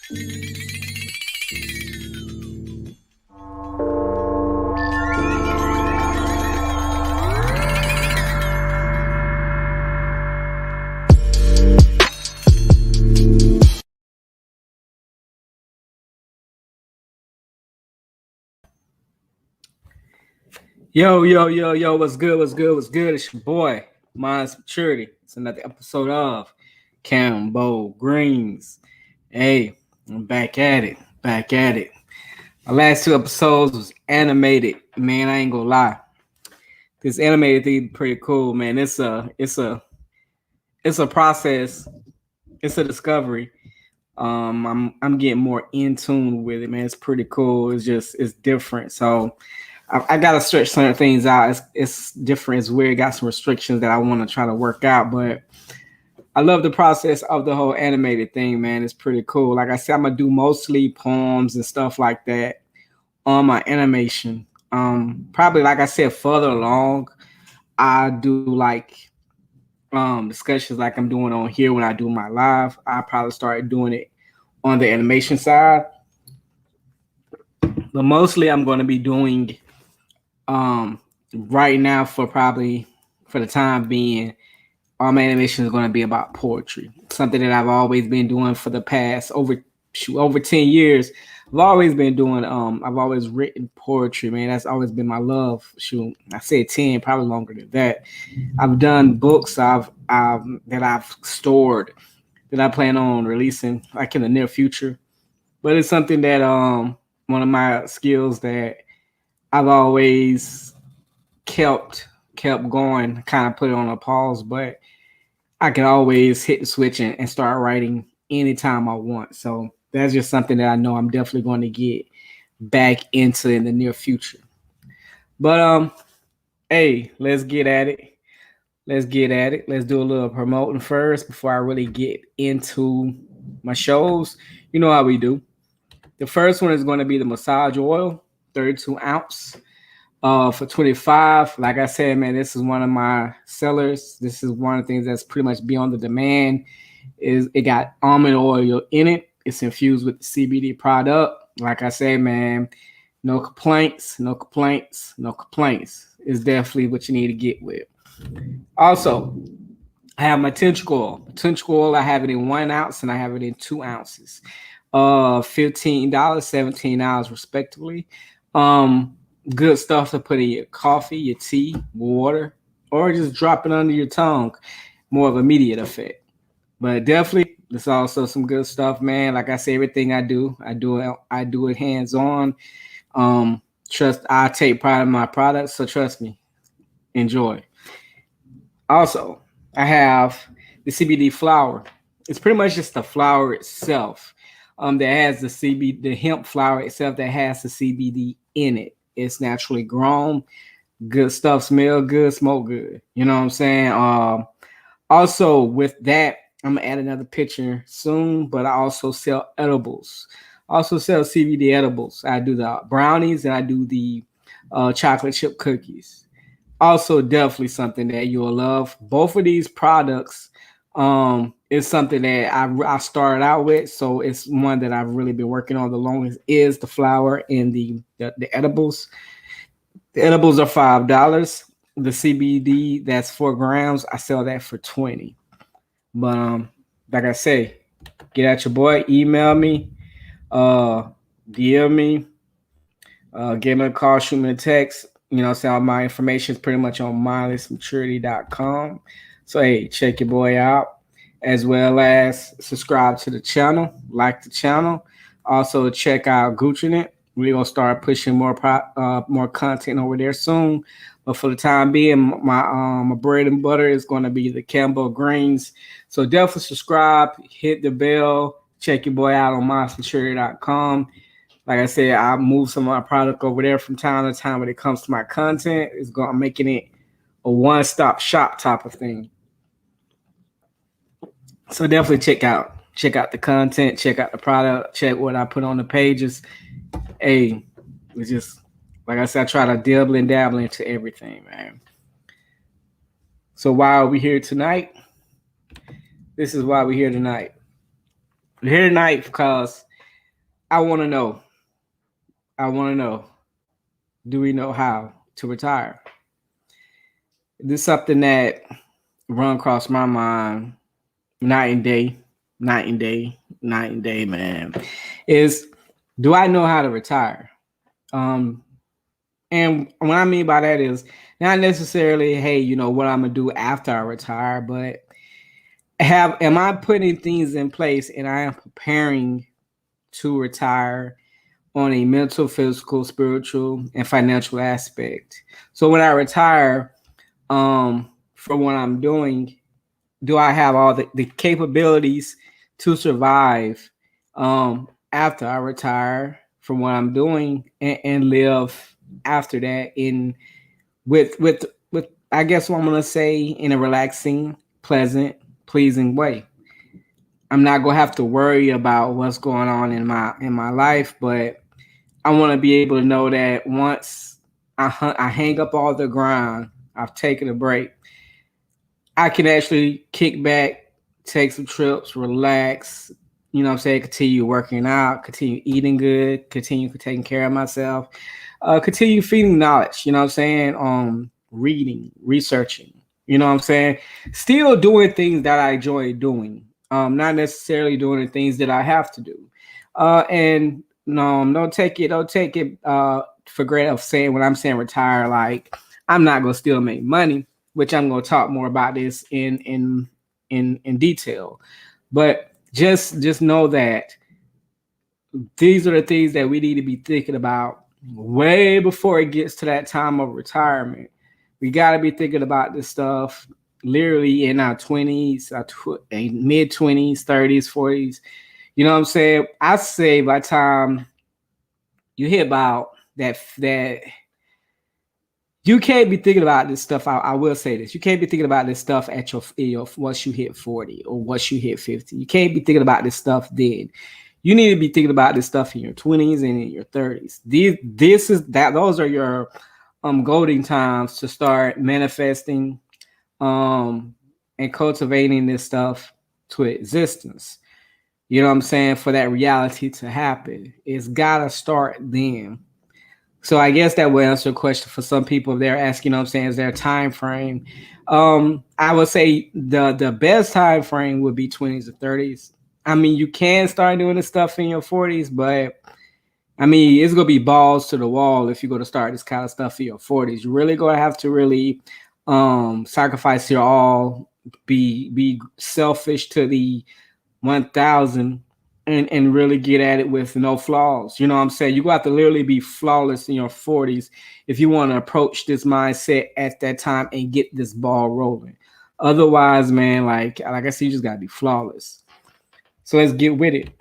Yo, what's good? What's good? What's good? It's your boy, Minds Maturity. It's another episode of Cambo Greens. Hey, I'm back at it. Back at it. My last two episodes was animated. Man, I ain't gonna lie. This animated thing pretty cool, man. It's a process. It's a discovery. I'm getting more in tune with it, man. It's pretty cool. It's different. So I gotta stretch certain things out. It's different. It's weird. Got some restrictions that I want to try to work out, but I love the process of the whole animated thing, man. It's pretty cool. Like I said, I'm gonna do mostly poems and stuff like that on my animation. Probably like I said, further along, I do like discussions like I'm doing on here when I do my live. I probably started doing it on the animation side, but mostly I'm going to be doing right now for the time being, all my animation is going to be about poetry. Something that I've always been doing for the past over 10 years. I've always been doing. I've always written poetry, man. That's always been my love. Shoot, I said 10, probably longer than that. I've done books. I've stored that I plan on releasing like in the near future. But it's something that one of my skills that I've always kept going, kind of put it on a pause, but I can always hit the switch and start writing anytime I want. So that's just something that I know I'm definitely going to get back into in the near future. But hey, let's get at it. Let's get at it. Let's do a little promoting first before I really get into my shows. You know how we do. The first one is going to be the massage oil, 32 ounce. For 25, like I said, man, this is one of my sellers. This is one of the things that's pretty much beyond the demand. Is it got almond oil in it? It's infused with the CBD product. Like I said, man, no complaints, no complaints, no complaints. It's definitely what you need to get with. Also, I have my tincture oil. Tincture oil, I have it in 1 ounce and I have it in 2 ounces. $15, $17 respectively. Good stuff to put in your coffee, your tea, water, or just drop it under your tongue. More of immediate effect. But definitely, there's also some good stuff, man. Like I say, everything I do it hands on. Trust, I take pride in my products, so trust me, enjoy. Also, I have the CBD flower. It's pretty much just the flower itself. That has the hemp flower itself that has the CBD in it. It's naturally grown, good stuff, smell good, smoke good. You know what I'm saying? Also with that, I'm gonna add another picture soon, but I also sell edibles. I also sell CBD edibles. I do the brownies and I do the chocolate chip cookies. Also, definitely something that you'll love. Both of these products is something that I started out with, so it's one that I've really been working on the longest. Is the flower and the edibles. The edibles are $5. The CBD that's 4 grams. I sell that for 20. But like I say, get at your boy. Email me, uh, DM me, give me a call, shoot me a text. You know, so all my information is pretty much on mindlessmaturity.com. So hey, check your boy out, as well as subscribe to the channel, like the channel. Also check out GucciNet. We're gonna start pushing more content over there soon. But for the time being, my bread and butter is gonna be the Campbell Greens. So definitely subscribe, hit the bell, check your boy out on mindlessmaturity.com. Like I said, I move some of my product over there from time to time when it comes to my content. I'm making it a one-stop shop type of thing. So definitely check out the content, check out the product, check what I put on the pages. Hey, it's just like I said, I try to dabble and dabble into everything, man. So why are we here tonight? This is why we're here tonight. We're here tonight because I want to know. I want to know. Do we know how to retire? This is something that run across my mind night and day, night and day, night and day, man. Is do I know how to retire? Um, and what I mean by that is not necessarily, hey, what I'm gonna do after I retire, but am I putting things in place and I am preparing to retire on a mental, physical, spiritual, and financial aspect. So when I retire, from what I'm doing, do I have all the capabilities to survive after I retire from what I'm doing and live after that in with I guess what I'm gonna say in a relaxing, pleasant, pleasing way. I'm not gonna have to worry about what's going on in my life, but I want to be able to know that once I hang up all the grind, I've taken a break, I can actually kick back, take some trips, relax, what I'm saying, continue working out, continue eating good, continue taking care of myself, continue feeding knowledge, what I'm saying, reading, researching, what I'm saying, still doing things that I enjoy doing, not necessarily doing the things that I have to do. And no, don't take it for granted of saying when I'm saying retire, like I'm not gonna still make money, which I'm going to talk more about this in detail. But just know that these are the things that we need to be thinking about way before it gets to that time of retirement. We got to be thinking about this stuff literally in our 20s, our mid 20s, 30s, 40s. You know what I'm saying? I say by the time you hit about that you can't be thinking about this stuff. I will say this: you can't be thinking about this stuff at your once you hit 40 or once you hit 50. You can't be thinking about this stuff then. You need to be thinking about this stuff in your 20s and in your 30s. Those are your golden times to start manifesting and cultivating this stuff to existence. You know what I'm saying? For that reality to happen, it's gotta start then. So I guess that will answer a question for some people if they're asking, what I'm saying, is there a time frame? I would say the best time frame would be 20s or 30s. I mean, you can start doing this stuff in your 40s, but I mean, it's gonna be balls to the wall if you're gonna start this kind of stuff in your 40s. You're really gonna have to really sacrifice your all, be selfish to the 1000 and really get at it with no flaws. You know what I'm saying? You got to literally be flawless in your 40s if you want to approach this mindset at that time and get this ball rolling. Otherwise, man, like I said, you just gotta be flawless. So let's get with it.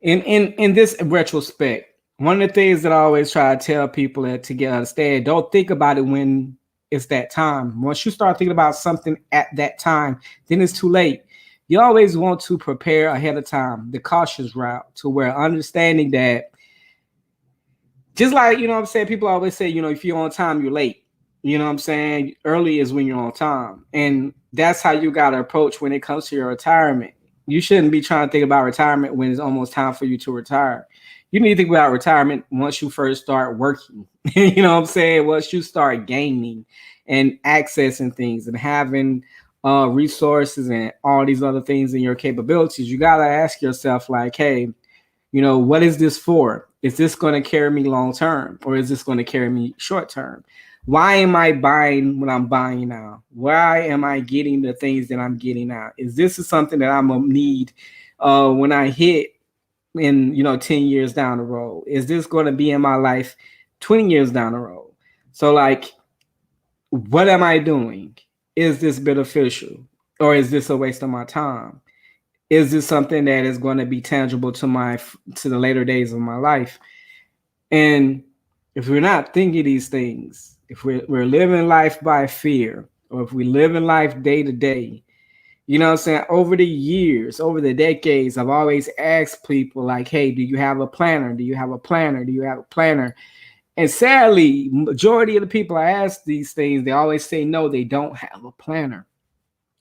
In this retrospect, one of the things that I always try to tell people to get understand, don't think about it when it's that time. Once you start thinking about something at that time, then it's too late. You always want to prepare ahead of time, the cautious route, to where understanding that, just like, what I'm saying, people always say, if you're on time, you're late. You know what I'm saying? Early is when you're on time. And that's how you got to approach when it comes to your retirement. You shouldn't be trying to think about retirement when it's almost time for you to retire. You need to think about retirement once you first start working. You know what I'm saying? Once you start gaining and accessing things and having resources and all these other things in your capabilities, you got to ask yourself, like, hey, what is this for? Is this going to carry me long term or is this going to carry me short term? Why am I buying what I'm buying now? Why am I getting the things that I'm getting now? Is this something that I'm gonna need when I hit in 10 years down the road? Is this going to be in my life 20 years down the road? So, like, what am I doing? Is this beneficial or is this a waste of my time? Is this something that is going to be tangible to the later days of my life? And if we're not thinking these things, if we're living life by fear, or if we live in life day to day, you know what I'm saying? Over the years, over the decades, I've always asked people, like, hey, do you have a planner? Do you have a planner? Do you have a planner? And sadly, majority of the people I ask these things, they always say no, they don't have a planner.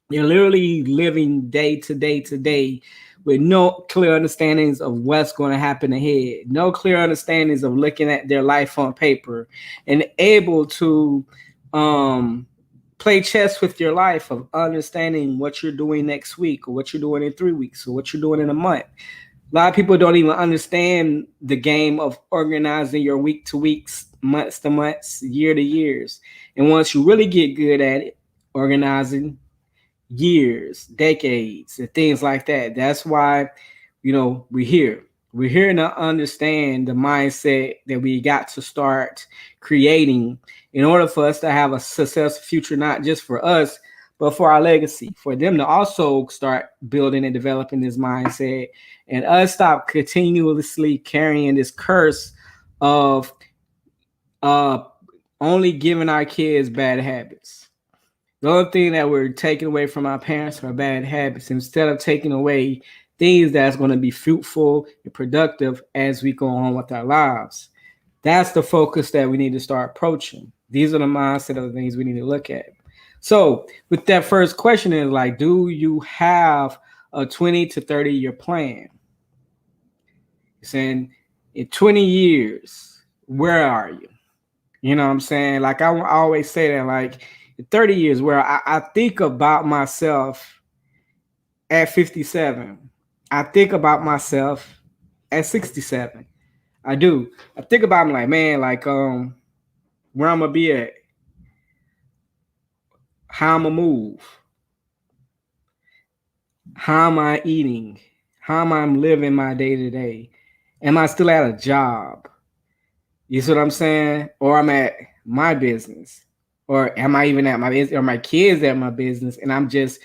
They're literally living day to day with no clear understandings of what's going to happen ahead, no clear understandings of looking at their life on paper, and able to play chess with your life of understanding what you're doing next week or what you're doing in 3 weeks or what you're doing in a month. A lot of people don't even understand the game of organizing your week to weeks, months to months, year to years. And once you really get good at it, organizing years, decades, and things like that. That's why, we're here. We're here to understand the mindset that we got to start creating in order for us to have a successful future, not just for us, but for our legacy, for them to also start building and developing this mindset, and us stop continuously carrying this curse of only giving our kids bad habits. The only thing that we're taking away from our parents are bad habits, instead of taking away things that's going to be fruitful and productive as we go on with our lives. That's the focus that we need to start approaching. These are the mindset of the things we need to look at. So with that first question is like, do you have a 20 to 30 year plan? You're saying in 20 years, where are you? You know what I'm saying? Like I always say that, like in 30 years, where I think about myself at 57. I think about myself at 67. I do. I think about, like, man, like where I'm gonna be at, how I'm gonna move, how am I eating, how am I living my day to day? Am I still at a job? You see what I'm saying? Or I'm at my business, or am I even at my business, or my kids at my business, and I'm just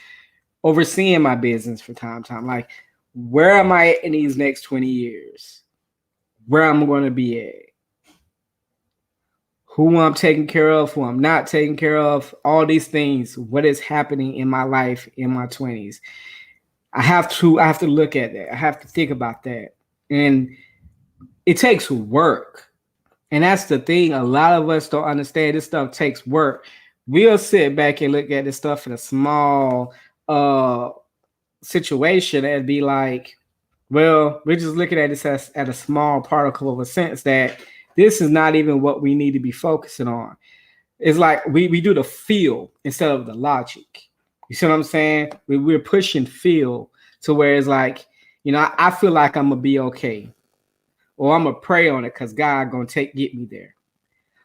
overseeing my business from time to time? Like, where am I in these next 20 years? Where I'm going to be at? Who I'm taking care of, who I'm not taking care of, all these things, what is happening in my life in my 20s. I have to look at that. I have to think about that. And it takes work. And that's the thing. A lot of us don't understand. This stuff takes work. We'll sit back and look at this stuff in a small situation and be like, well, we're just looking at this as at a small particle of a sense that this is not even what we need to be focusing on. It's like we do the feel instead of the logic. You see what I'm saying? We're pushing feel to where it's like, I feel like I'm going to be okay. Or I'm going to pray on it because God going to get me there.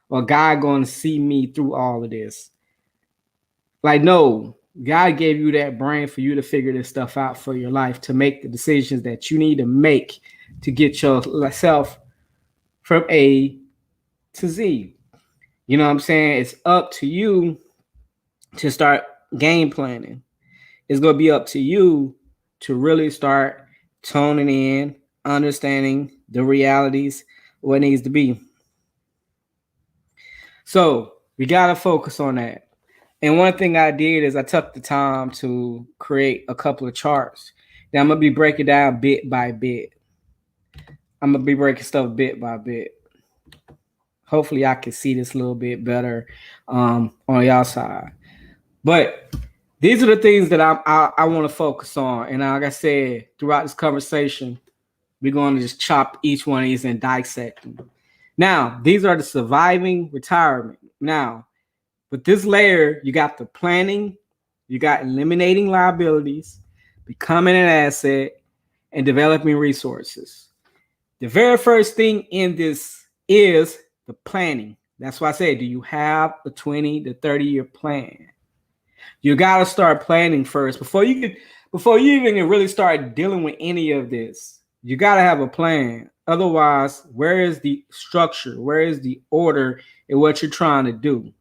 Or God going to see me through all of this. Like, no. God gave you that brain for you to figure this stuff out for your life, to make the decisions that you need to make to get yourself from A to Z. You know what I'm saying? It's up to you to start game planning. It's going to be up to you to really start toning in, understanding the realities, what needs to be. So we got to focus on that. And one thing I did is I took the time to create a couple of charts that I'm going to be breaking down bit by bit. I'm going to be breaking stuff bit by bit. Hopefully I can see this a little bit better on y'all side. But these are the things that I want to focus on. And like I said, throughout this conversation, we're going to just chop each one of these and dissect them. Now, these are the surviving retirement. Now, with this layer, you got the planning, you got eliminating liabilities, becoming an asset, and developing resources. The very first thing in this is the planning. That's why I said, do you have a 20 to 30 year plan? You got to start planning first before you even can really start dealing with any of this. You got to have a plan. Otherwise, where is the structure? Where is the order in what you're trying to do?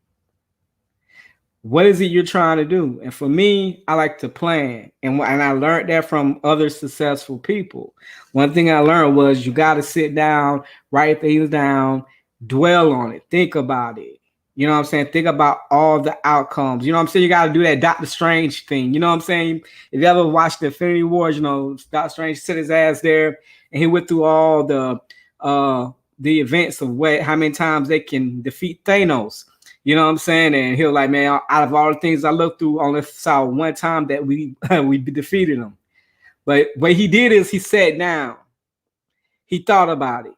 What is it you're trying to do? And for me, I like to plan. And I learned that from other successful people. One thing I learned was you got to sit down, write things down, dwell on it, think about it. You know what I'm saying? Think about all the outcomes. You know what I'm saying? You got to do that Doctor Strange thing. You know what I'm saying? If you ever watched the Infinity Wars, Doctor Strange sit his ass there and he went through all the events of how many times they can defeat Thanos. You know what I'm saying? And he was like, man, out of all the things I looked through, only saw one time that we defeated him. But what he did is he sat down. He thought about it.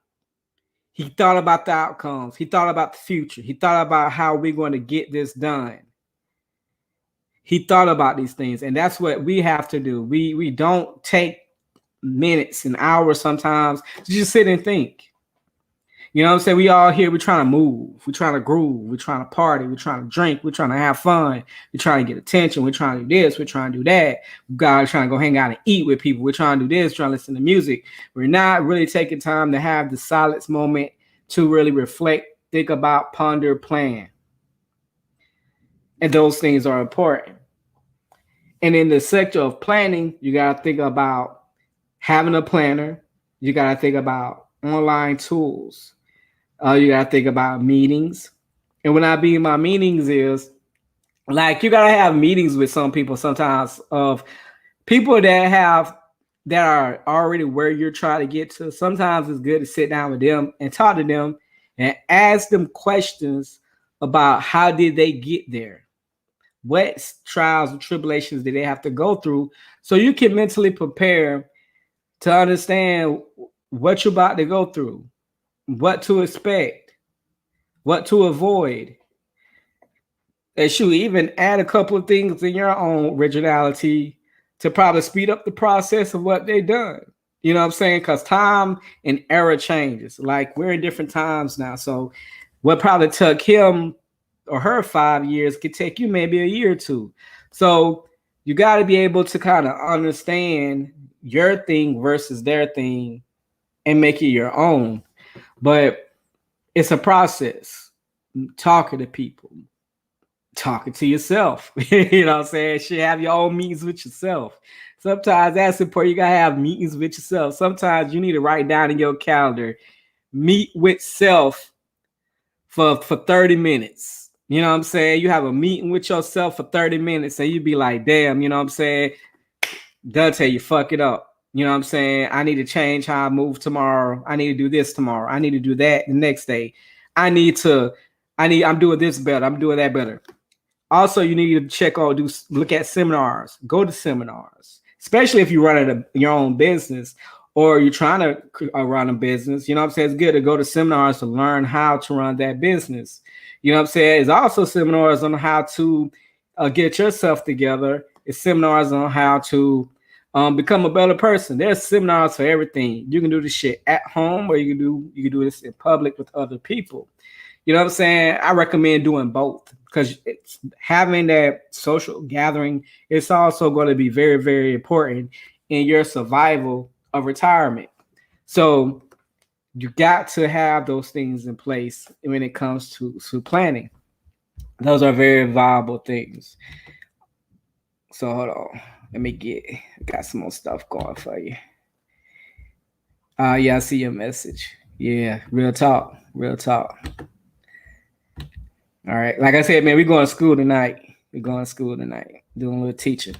He thought about the outcomes. He thought about the future. He thought about how we're going to get this done. He thought about these things, and that's what we have to do. We don't take minutes and hours sometimes to just sit and think. You know what I'm saying? We all here, we're trying to move, we're trying to groove, we're trying to party, we're trying to drink, we're trying to have fun, we're trying to get attention, we're trying to do this, we're trying to do that. We're trying to go hang out and eat with people, we're trying to do this, trying to listen to music. We're not really taking time to have the silence moment to really reflect, think about, ponder, plan. And those things are important. And in the sector of planning, you got to think about having a planner. You got to think about online tools. You got to think about meetings. And when I be in my meetings is like, you got to have meetings with some people sometimes of people that are already where you're trying to get to. Sometimes it's good to sit down with them and talk to them and ask them questions about how did they get there? What trials and tribulations did they have to go through? So you can mentally prepare to understand what you're about to go through, what to expect, what to avoid. And shoot, even add a couple of things in your own originality to probably speed up the process of what they've done. You know what I'm saying? Because time and era changes. Like, we're in different times now. So what probably took him or her 5 years could take you maybe a year or two. So you got to be able to kind of understand your thing versus their thing and make it your own. But it's a process. Talking to people, talking to yourself. You know what I'm saying? You have your own meetings with yourself. Sometimes that's important. You got to have meetings with yourself. Sometimes you need to write down in your calendar, meet with self for 30 minutes. You know what I'm saying? You have a meeting with yourself for 30 minutes and you be like, damn, you know what I'm saying? Dante, you fuck it up. You know what I'm saying? I need to change how I move tomorrow. I need to do this tomorrow. I need to do that the next day. I'm doing this better. I'm doing that better. Also, you need to look at seminars, go to seminars, especially if you run your own business or you're trying to run a business. You know what I'm saying? It's good to go to seminars to learn how to run that business. You know what I'm saying? It's also seminars on how to get yourself together. It's seminars on how to become a better person. There's seminars for everything. You can do this shit at home or you can do this in public with other people. You know what I'm saying? I recommend doing both because it's having that social gathering. It's also going to be very, very important in your survival of retirement. So you got to have those things in place when it comes to planning. Those are very viable things. So hold on. Let me got some more stuff going for you. Yeah, I see your message. Yeah, real talk. Real talk. All right. Like I said, man, we're going to school tonight. Doing a little teaching.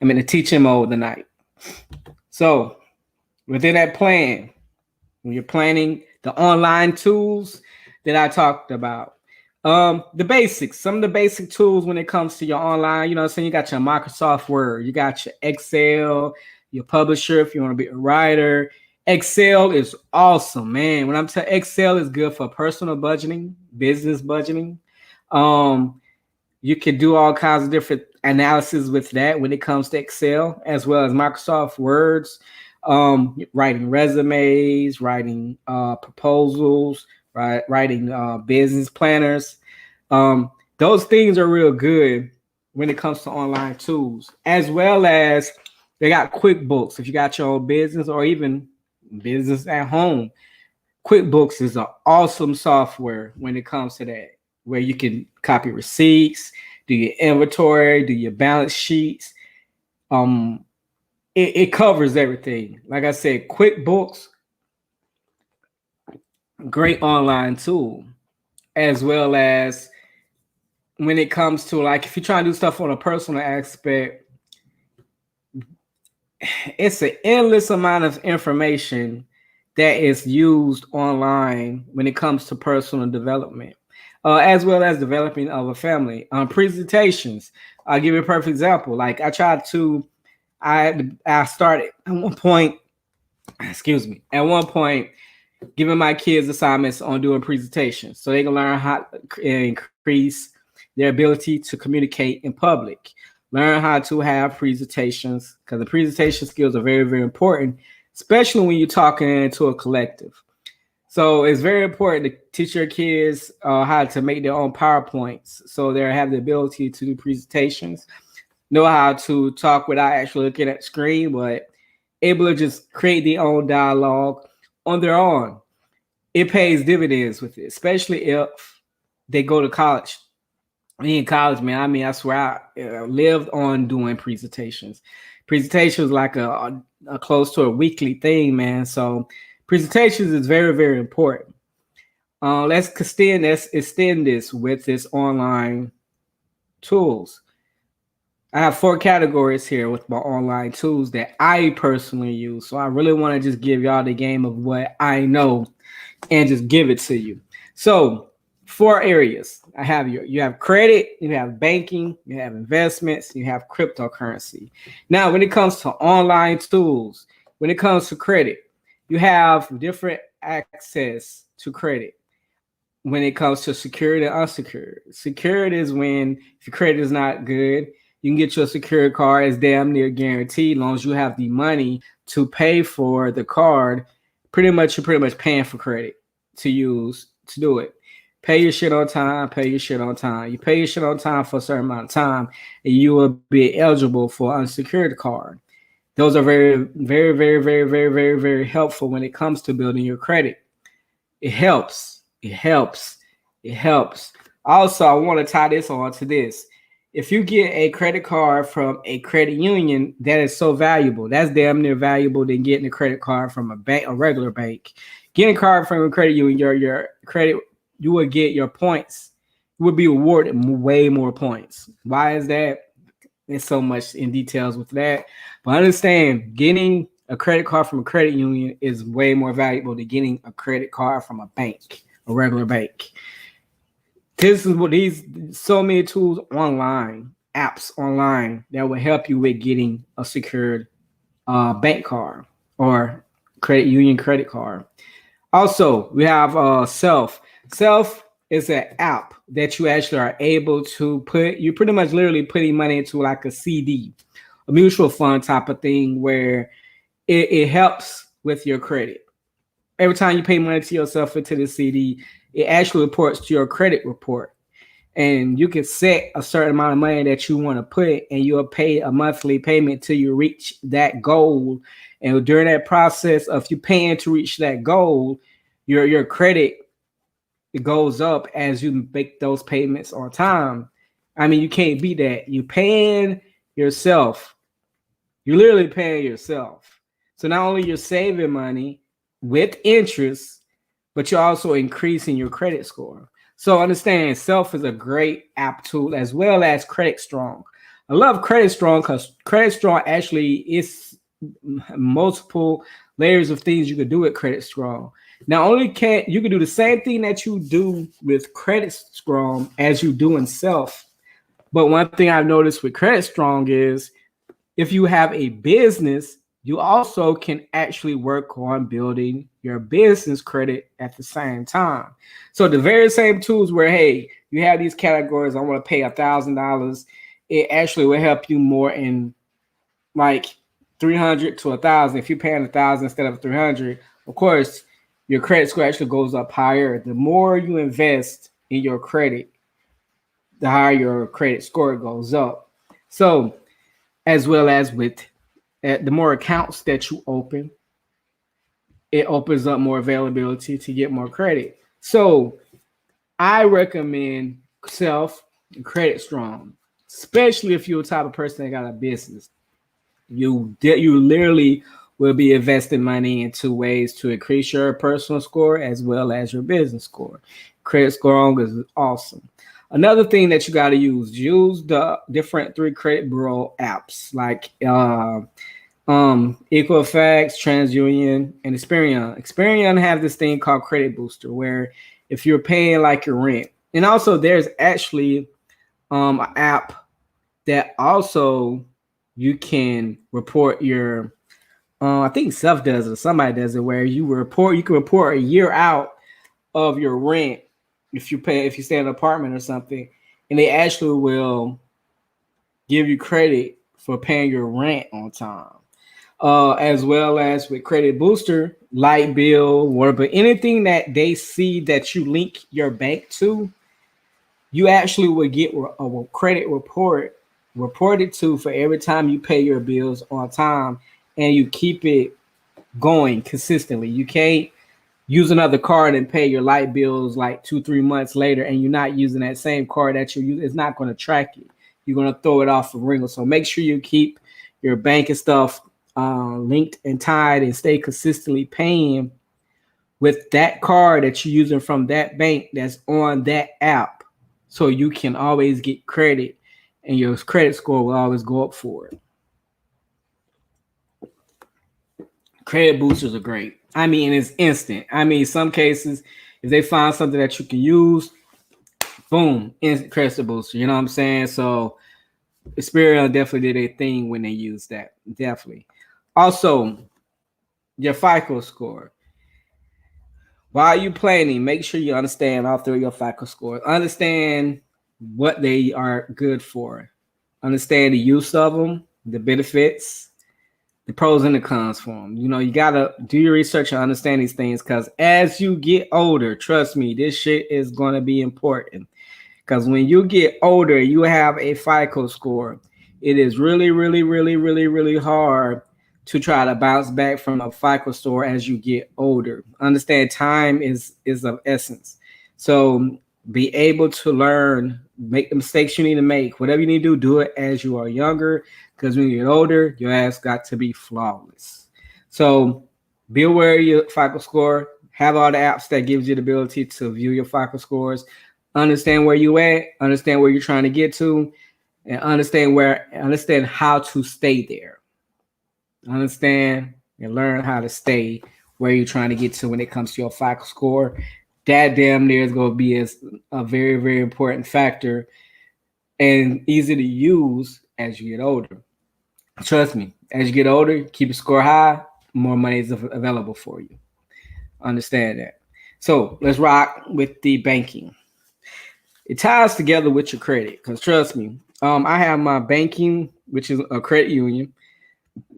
I'm in the teaching mode tonight. So within that plan, when you're planning the online tools that I talked about, the basics, some of the basic tools when it comes to your online, you know what I'm saying? You got your Microsoft Word, you got your Excel, your publisher if you want to be a writer. Excel is awesome, man. When I'm telling Excel is good for personal budgeting, business budgeting. You can do all kinds of different analysis with that when it comes to Excel, as well as Microsoft Words, writing resumes, writing proposals, writing business planners. Those things are real good when it comes to online tools, as well as they got QuickBooks. If you got your own business or even business at home, QuickBooks is an awesome software when it comes to that, where you can copy receipts, do your inventory, do your balance sheets. It covers everything. Like I said, QuickBooks, great online tool, as well as when it comes to, like, if you're trying to do stuff on a personal aspect, it's an endless amount of information that is used online when it comes to personal development, as well as developing of a family. Presentations. I'll give you a perfect example. Like, I tried to I started at one point, excuse me, at one point giving my kids assignments on doing presentations so they can learn how to increase their ability to communicate in public, learn how to have presentations, because the presentation skills are very, very important, especially when you're talking to a collective. So it's very important to teach your kids how to make their own PowerPoints so they have the ability to do presentations, know how to talk without actually looking at the screen, but able to just create their own dialogue on their own. It pays dividends with it, especially if they go to college. Me in college, man, I mean, I swear I lived on doing presentations. Presentations like a close to a weekly thing, man. So presentations is very, very important. Let's extend this with this online tools. I have 4 categories here with my online tools that I personally use. So I really want to just give y'all the game of what I know and just give it to you. So 4 areas. I have you have credit, you have banking, you have investments, you have cryptocurrency. Now, when it comes to online tools, when it comes to credit, you have different access to credit. When it comes to secured and unsecured, secured is when if your credit is not good, you can get your secured card. It's damn near guaranteed as long as you have the money to pay for the card. You're pretty much paying for credit to use to do it. Pay your shit on time, pay your shit on time. You pay your shit on time for a certain amount of time, and you will be eligible for an unsecured card. Those are very, very, very, very, very, very, very helpful when it comes to building your credit. It helps. It helps. It helps. Also, I want to tie this on to this. If you get a credit card from a credit union, that is so valuable. That's damn near valuable than getting a credit card from a bank, a regular bank. Getting a card from a credit union, your credit, you will get your points. You will be awarded way more points. Why is that? There's so much in details with that. But understand, getting a credit card from a credit union is way more valuable than getting a credit card from a bank, a regular bank. This is what these so many tools online, apps online that will help you with getting a secured bank card or credit union credit card. Also, we have Self. Self is an app that you actually are able to put. You pretty much literally putting money into like a CD, a mutual fund type of thing where it helps with your credit. Every time you pay money to yourself into the CD, it actually reports to your credit report. And you can set a certain amount of money that you want to put, and you'll pay a monthly payment till you reach that goal. And during that process of you paying to reach that goal, your credit it goes up as you make those payments on time. I mean, you can't beat that. You're paying yourself. You're literally paying yourself. So not only you're saving money with interest, but you're also increasing your credit score. So understand, Self is a great app tool as well as Credit Strong. I love Credit Strong because Credit Strong actually is multiple layers of things you can do with Credit Strong. Not only can you can do the same thing that you do with Credit Strong as you do in Self, but one thing I've noticed with Credit Strong is if you have a business, you also can actually work on building your business credit at the same time. So the very same tools where, hey, you have these categories, I want to pay $1,000, it actually will help you more in like 300 to 1,000. If you're paying 1,000 instead of 300, of course, your credit score actually goes up higher. The more you invest in your credit, the higher your credit score goes up. So, as well as with the more accounts that you open, it opens up more availability to get more credit. So, I recommend Self and Credit Strong, especially if you're the type of person that got a business. You literally will be investing money in 2 ways to increase your personal score as well as your business score. Credit Strong is awesome. Another thing that you got to use the different 3 credit bureau apps like Equifax, TransUnion, and Experian. Experian have this thing called Credit Booster where if you're paying like your rent, and also there's actually an app that also you can report your I think Self does it or somebody does it where you can report a year out of your rent if you stay in an apartment or something, and they actually will give you credit for paying your rent on time. As well as with Credit Booster, light bill, water, but anything that they see that you link your bank to, you actually will get a credit report reported to for every time you pay your bills on time and you keep it going consistently. You can't use another card and pay your light bills like 2 3 months later and you're not using that same card that you use. It's not going to track it. You're going to throw it off the ringer. So make sure you keep your bank and stuff linked and tied and stay consistently paying with that card that you're using from that bank that's on that app, so you can always get credit and your credit score will always go up for it. Credit boosters are great. I mean, it's instant. I mean, some cases, if they find something that you can use, boom, instant credit booster. You know what I'm saying? So Experian definitely did a thing when they used that. Definitely. Also, your FICO score. While you planning, make sure you understand all three of your FICO scores. Understand what they are good for. Understand the use of them, the benefits, the pros and the cons for them. You know, you gotta do your research and understand these things because as you get older, trust me, this shit is gonna be important. Because when you get older, you have a FICO score. It is really, really, really, really, really hard to try to bounce back from a FICO score as you get older. Understand time is of essence. So be able to learn, make the mistakes you need to make. Whatever you need to do it as you are younger. Because when you get older, your ass got to be flawless. So be aware of your FICO score. Have all the apps that gives you the ability to view your FICO scores. Understand where you at. Understand where you're trying to get to, and understand how to stay there. Understand and learn how to stay where you're trying to get to when it comes to your FICO score. That damn near is going to be a very, very important factor and easy to use as you get older. Trust me, as you get older, keep your score high, more money is available for you. Understand that. So let's rock with the banking. It ties together with your credit because trust me, I have my banking, which is a credit union,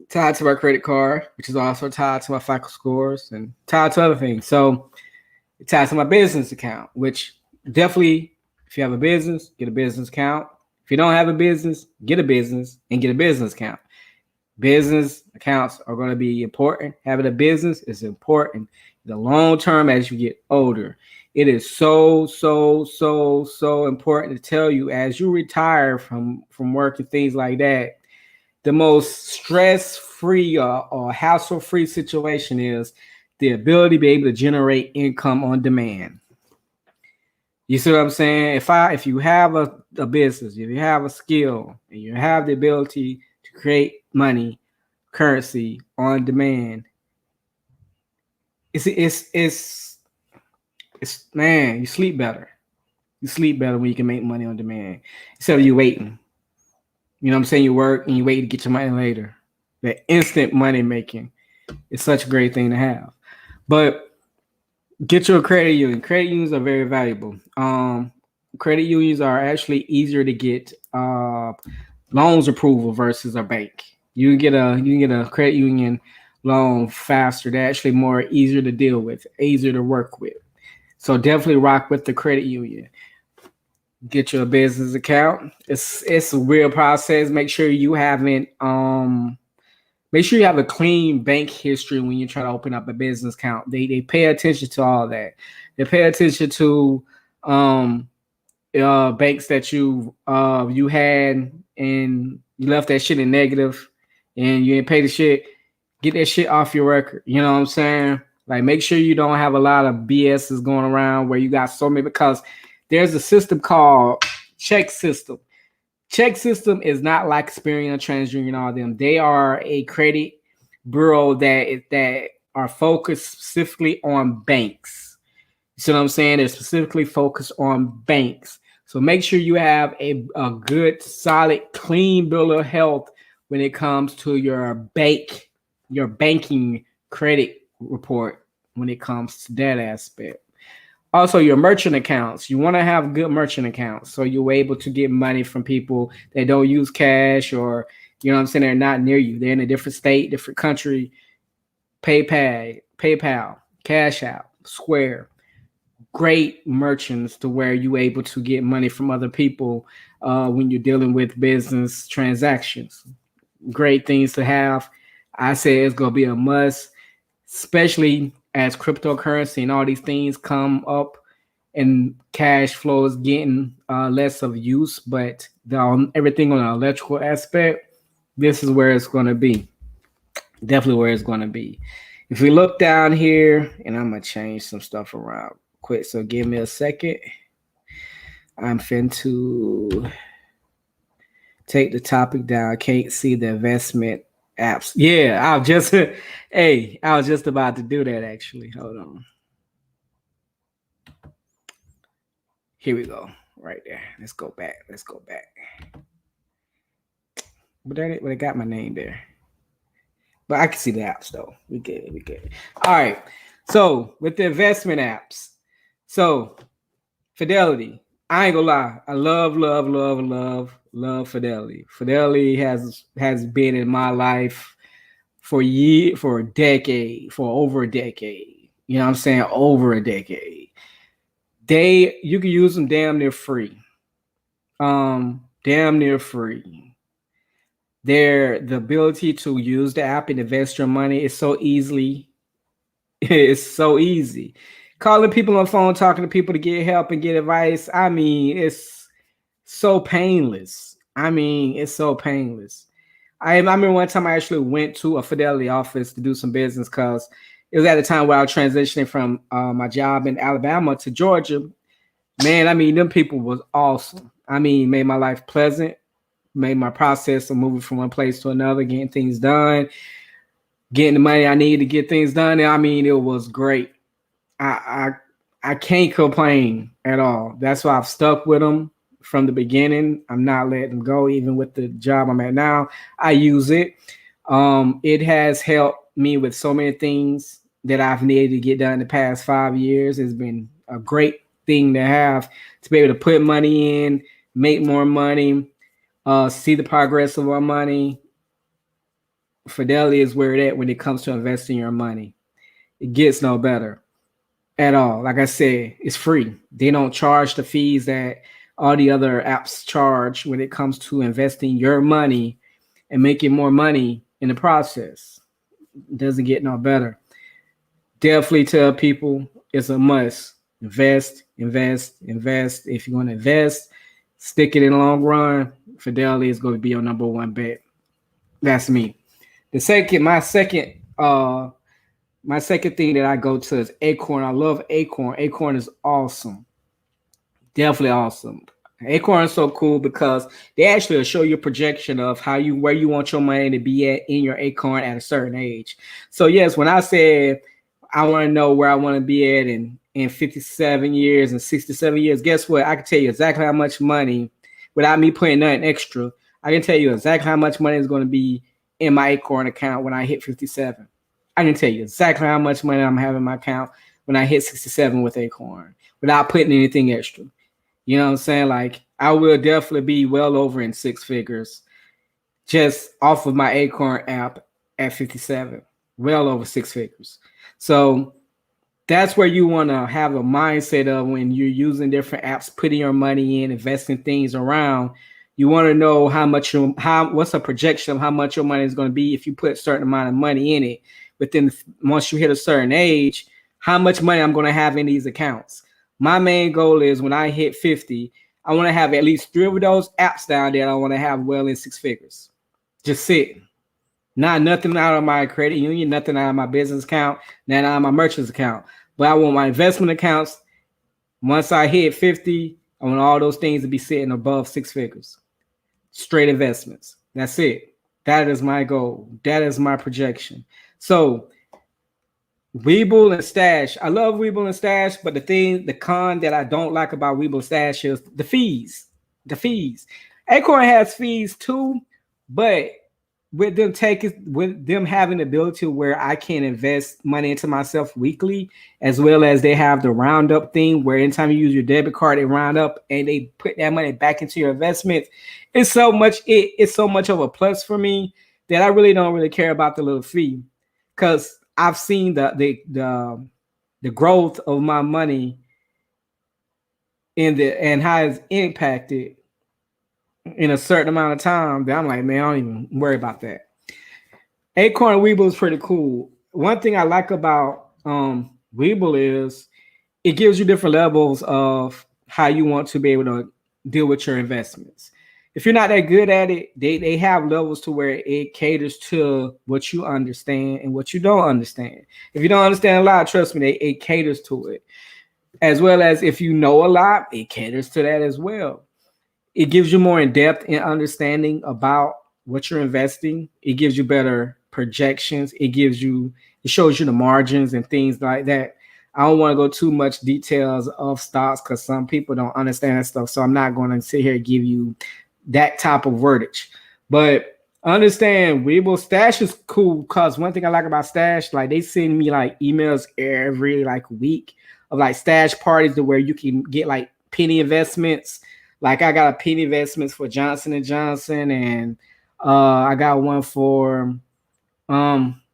tied to my credit card, which is also tied to my FICO scores and tied to other things. So it ties to my business account, which definitely, if you have a business, get a business account. If you don't have a business, get a business and get a business account. Business accounts are going to be important. Having a business is important. The long term as you get older, it is so important to tell you as you retire from work and things like that. The most stress-free or hassle-free situation is the ability to be able to generate income on demand. You see what I'm saying? If you have a business, if you have a skill, and you have the ability to create money, currency on demand, it's man, you sleep better. You sleep better when you can make money on demand instead of you waiting. You know what I'm saying? You work and you wait to get your money later. That instant money making is such a great thing to have. But get your credit union. Credit unions are very valuable. Credit unions are actually easier to get loans approval versus a bank. You can get a credit union loan faster. They're actually more easier to deal with, easier to work with. So definitely rock with the credit union. Get your business account. It's a real process. Make sure you have a clean bank history when you try to open up a business account. They pay attention to all that. They pay attention to banks that you had and you left that shit in negative and you didn't pay the shit. Get that shit off your record. You know what I'm saying? Like make sure you don't have a lot of BS's going around where you got so many, because there's a system called Check System. Check System is not like Experian, TransUnion, all them. They are a credit bureau that are focused specifically on banks. You see what I'm saying? They're specifically focused on banks. So make sure you have a good, solid, clean bill of health when it comes to your banking credit report when it comes to that aspect. Also, your merchant accounts. You want to have good merchant accounts so you're able to get money from people that don't use cash, or you know what I'm saying, they're not near you. They're in a different state, different country. PayPal, Cash App, Square, great merchants to where you're able to get money from other people when you're dealing with business transactions. Great things to have. I say it's gonna be a must, especially as cryptocurrency and all these things come up and cash flow is getting less of use, but everything on the electrical aspect, this is where it's going to be. Definitely where it's going to be. If we look down here, and I'm going to change some stuff around quick, so give me a second. I'm fin to take the topic down. I can't see the investment apps. Yeah, I was just about to do that actually. Hold on. Here we go. Right there. Let's go back. But it got my name there. But I can see the apps though. We good. All right. So with the investment apps, so Fidelity. I ain't gonna lie. I love Fidelity. Fidelity has been in my life for a decade, for over a decade. You know what I'm saying? Over a decade. You can use them damn near free. Damn near free. The ability to use the app and invest your money is so easily. It's so easy. Calling people on the phone, talking to people to get help and get advice. I mean, it's so painless. I remember one time I actually went to a Fidelity office to do some business because it was at a time where I was transitioning from my job in Alabama to Georgia. Man, I mean, them people was awesome. I mean, made my life pleasant, made my process of moving from one place to another, getting things done, getting the money I needed to get things done. I mean, it was great. I can't complain at all. That's why I've stuck with them from the beginning. I'm not letting them go, even with the job I'm at now. I use it. It has helped me with so many things that I've needed to get done in the past 5 years. It's been a great thing to have, to be able to put money in, make more money, see the progress of our money. Fidelity is where it at when it comes to investing your money. It gets no better at all. Like I said, it's free. They don't charge the fees that all the other apps charge when it comes to investing your money and making more money in the process. It doesn't get no better. Definitely tell people it's a must. Invest. If you're going to invest, stick it in the long run. Fidelity is going to be your number one bet. That's me. My second thing that I go to is Acorn. I love Acorn. Acorn is awesome. Definitely awesome. Acorn is so cool because they actually will show you a projection of where you want your money to be at in your Acorn at a certain age. So yes, when I said I want to know where I want to be at in 57 years and 67 years, guess what? I can tell you exactly how much money without me putting nothing extra. I can tell you exactly how much money is going to be in my Acorn account when I hit 57. I can tell you exactly how much money I'm having in my account when I hit 67 with Acorn without putting anything extra. You know what I'm saying? Like, I will definitely be well over in six figures just off of my Acorn app at 57. Well over six figures. So that's where you want to have a mindset of when you're using different apps, putting your money in, investing things around. You want to know what's a projection of how much your money is going to be if you put a certain amount of money in it. Once you hit a certain age, how much money I'm going to have in these accounts. My main goal is when I hit 50, I want to have at least 3 of those apps down there. I want to have well in six figures. Just sitting. Nothing out of my credit union, nothing out of my business account, nothing out of my merchant's account. But I want my investment accounts. Once I hit 50, I want all those things to be sitting above six figures. Straight investments. That's it. That is my goal. That is my projection. So Webull and Stash. I love Webull and Stash, but the con that I don't like about Webull and Stash is the fees. The fees. Acorn has fees too, but with them having the ability where I can invest money into myself weekly, as well as they have the roundup thing where anytime you use your debit card, they round up and they put that money back into your investments. It's so much of a plus for me that I really don't really care about the little fee, because I've seen the growth of my money in the and how it's impacted in a certain amount of time that I'm like, man, I don't even worry about that. Acorn Weeble is pretty cool. One thing I like about Weeble is it gives you different levels of how you want to be able to deal with your investments. If you're not that good at it, they have levels to where it caters to what you understand and what you don't understand. If you don't understand a lot, trust me, it caters to it. As well as if you know a lot, it caters to that as well. It gives you more in depth and understanding about what you're investing. It gives you better projections. It shows you the margins and things like that. I don't want to go too much details of stocks because some people don't understand that stuff. So I'm not going to sit here and give you that type of wordage. But understand Weeble Stash is cool because one thing I like about Stash, like they send me like emails every like week of like Stash parties to where you can get like penny investments. Like I got a penny investments for Johnson and Johnson, and I got one for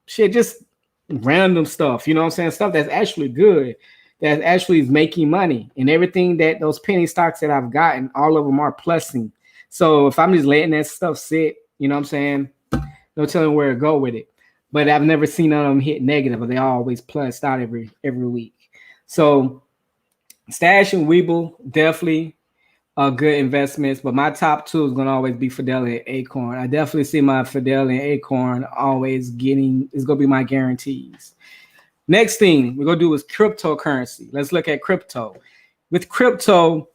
just random stuff. You know what I'm saying? Stuff that's actually good, that actually is making money, and everything that those penny stocks that I've gotten, all of them are plusing. So if I'm just letting that stuff sit, you know what I'm saying? No telling where to go with it. But I've never seen none of them hit negative, but they always plus out every week. So Stash and Weeble definitely are good investments, but my top two is going to always be Fidelity and Acorn. I definitely see my Fidelity and Acorn always getting, it's going to be my guarantees. Next thing we're going to do is cryptocurrency. Let's look at crypto. With crypto,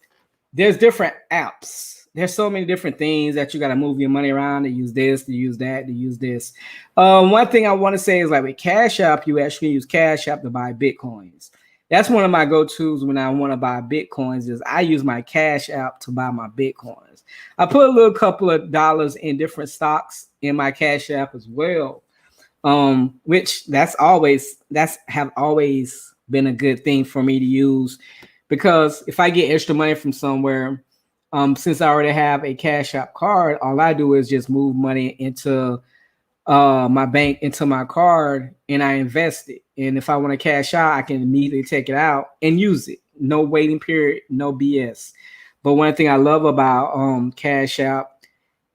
there's different apps. There's so many different things that you got to move your money around to use this, to use that, to use this. One thing I want to say is like with Cash App, you actually use Cash App to buy Bitcoins. That's one of my go-tos when I want to buy Bitcoins is I use my Cash App to buy my Bitcoins. I put a little couple of dollars in different stocks in my Cash App as well, which that's have always been a good thing for me to use because if I get extra money from somewhere, since I already have a Cash App card, all I do is just move money into my bank into my card and I invest it. And if I want to cash out, I can immediately take it out and use it. No waiting period, no BS. But one thing I love about Cash App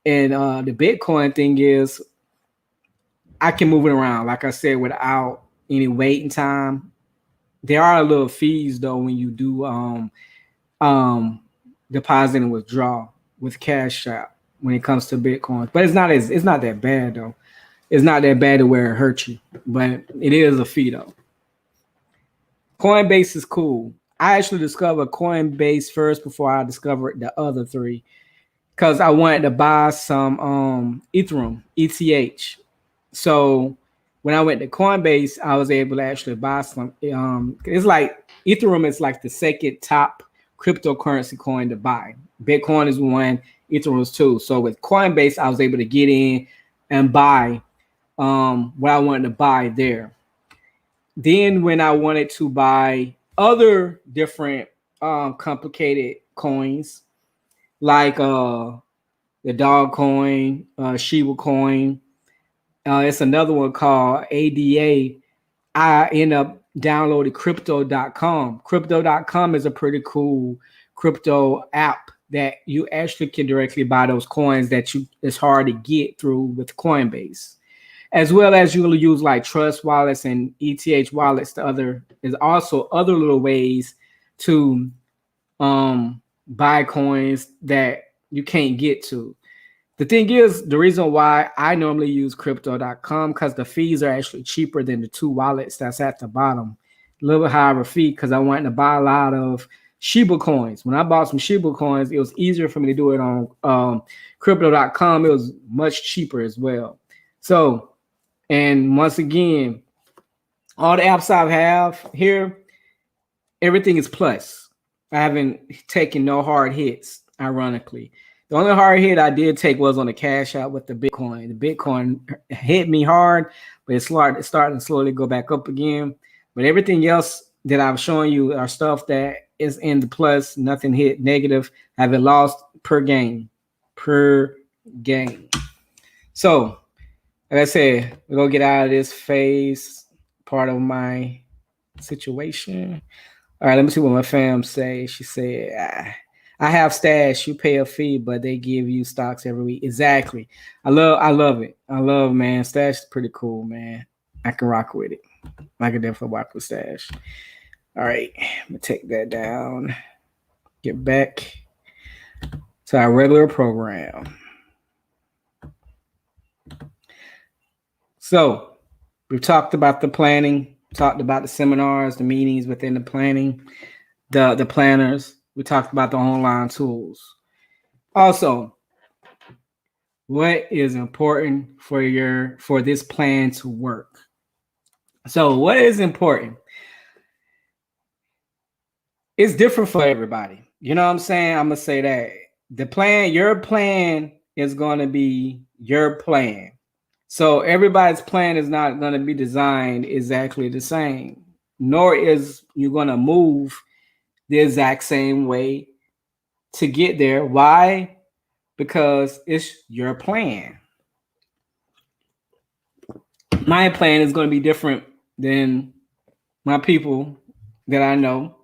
and the Bitcoin thing is I can move it around, like I said, without any waiting time. There are little fees though when you do deposit and withdraw with Cash App when it comes to Bitcoin. But it's not that bad though. It's not that bad to where it hurts you, but it is a fee though. Coinbase is cool. I actually discovered Coinbase first before I discovered the other three because I wanted to buy some Ethereum, ETH. So when I went to Coinbase, I was able to actually buy some. It's like Ethereum is like the second top cryptocurrency coin to buy. Bitcoin is one, Ethereum is two. So with Coinbase, I was able to get in and buy what I wanted to buy there. Then when I wanted to buy other different complicated coins like the dog coin, Shiba coin, it's another one called ADA. I end up downloading crypto.com. Crypto.com is a pretty cool crypto app that you actually can directly buy those coins that it's hard to get through with Coinbase. As well as you'll use like Trust wallets and ETH wallets. There's also other little ways to buy coins that you can't get to. The thing is, the reason why I normally use crypto.com because the fees are actually cheaper than the two wallets that's at the bottom. A little bit higher fee because I wanted to buy a lot of Shiba coins. When I bought some Shiba coins, it was easier for me to do it on crypto.com. It was much cheaper as well. So, and once again, all the apps I have here, everything is plus. I haven't taken no hard hits, ironically. The only hard hit I did take was on the cash out with the Bitcoin. The Bitcoin hit me hard, but it's starting to slowly go back up again. But everything else that I'm showing you are stuff that is in the plus, nothing hit negative. I haven't lost per game. Per game. So, like I said, we're going to get out of this phase part of my situation. All right, let me see what my fam say. She said, I have stash. You pay a fee, but they give you stocks every week. Exactly. I love it. I love, man. Stash is pretty cool, man. I can rock with it. I can definitely rock with stash. All right, let me take that down. Get back to our regular program. So we've talked about the planning, talked about the seminars, the meetings within the planning, the planners. We talked about the online tools. Also, what is important for this plan to work? So what is important? It's different for everybody. You know what I'm saying? I'm going to say that. Your plan is going to be your plan. So everybody's plan is not going to be designed exactly the same, nor is you going to move the exact same way to get there. Why? Because it's your plan. My plan is going to be different than my people that I know.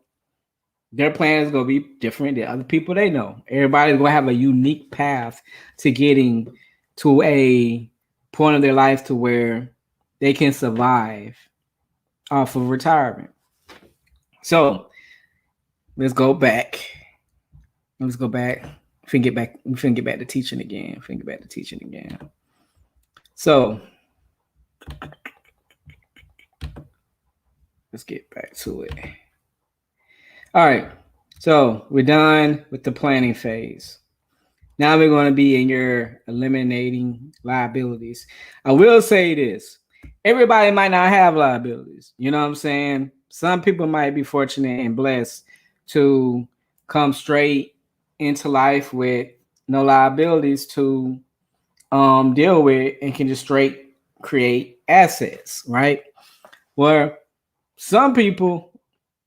Their plan is going to be different than other people they know. Everybody's going to have a unique path to getting to a point of their life to where they can survive off of retirement. So let's go back. Let's go back. We finna get back to teaching again. So let's get back to it. All right. So we're done with the planning phase. Now we're going to be in your eliminating liabilities. I will say this. Everybody might not have liabilities. You know what I'm saying? Some people might be fortunate and blessed to come straight into life with no liabilities to deal with and can just straight create assets, right? Where some people,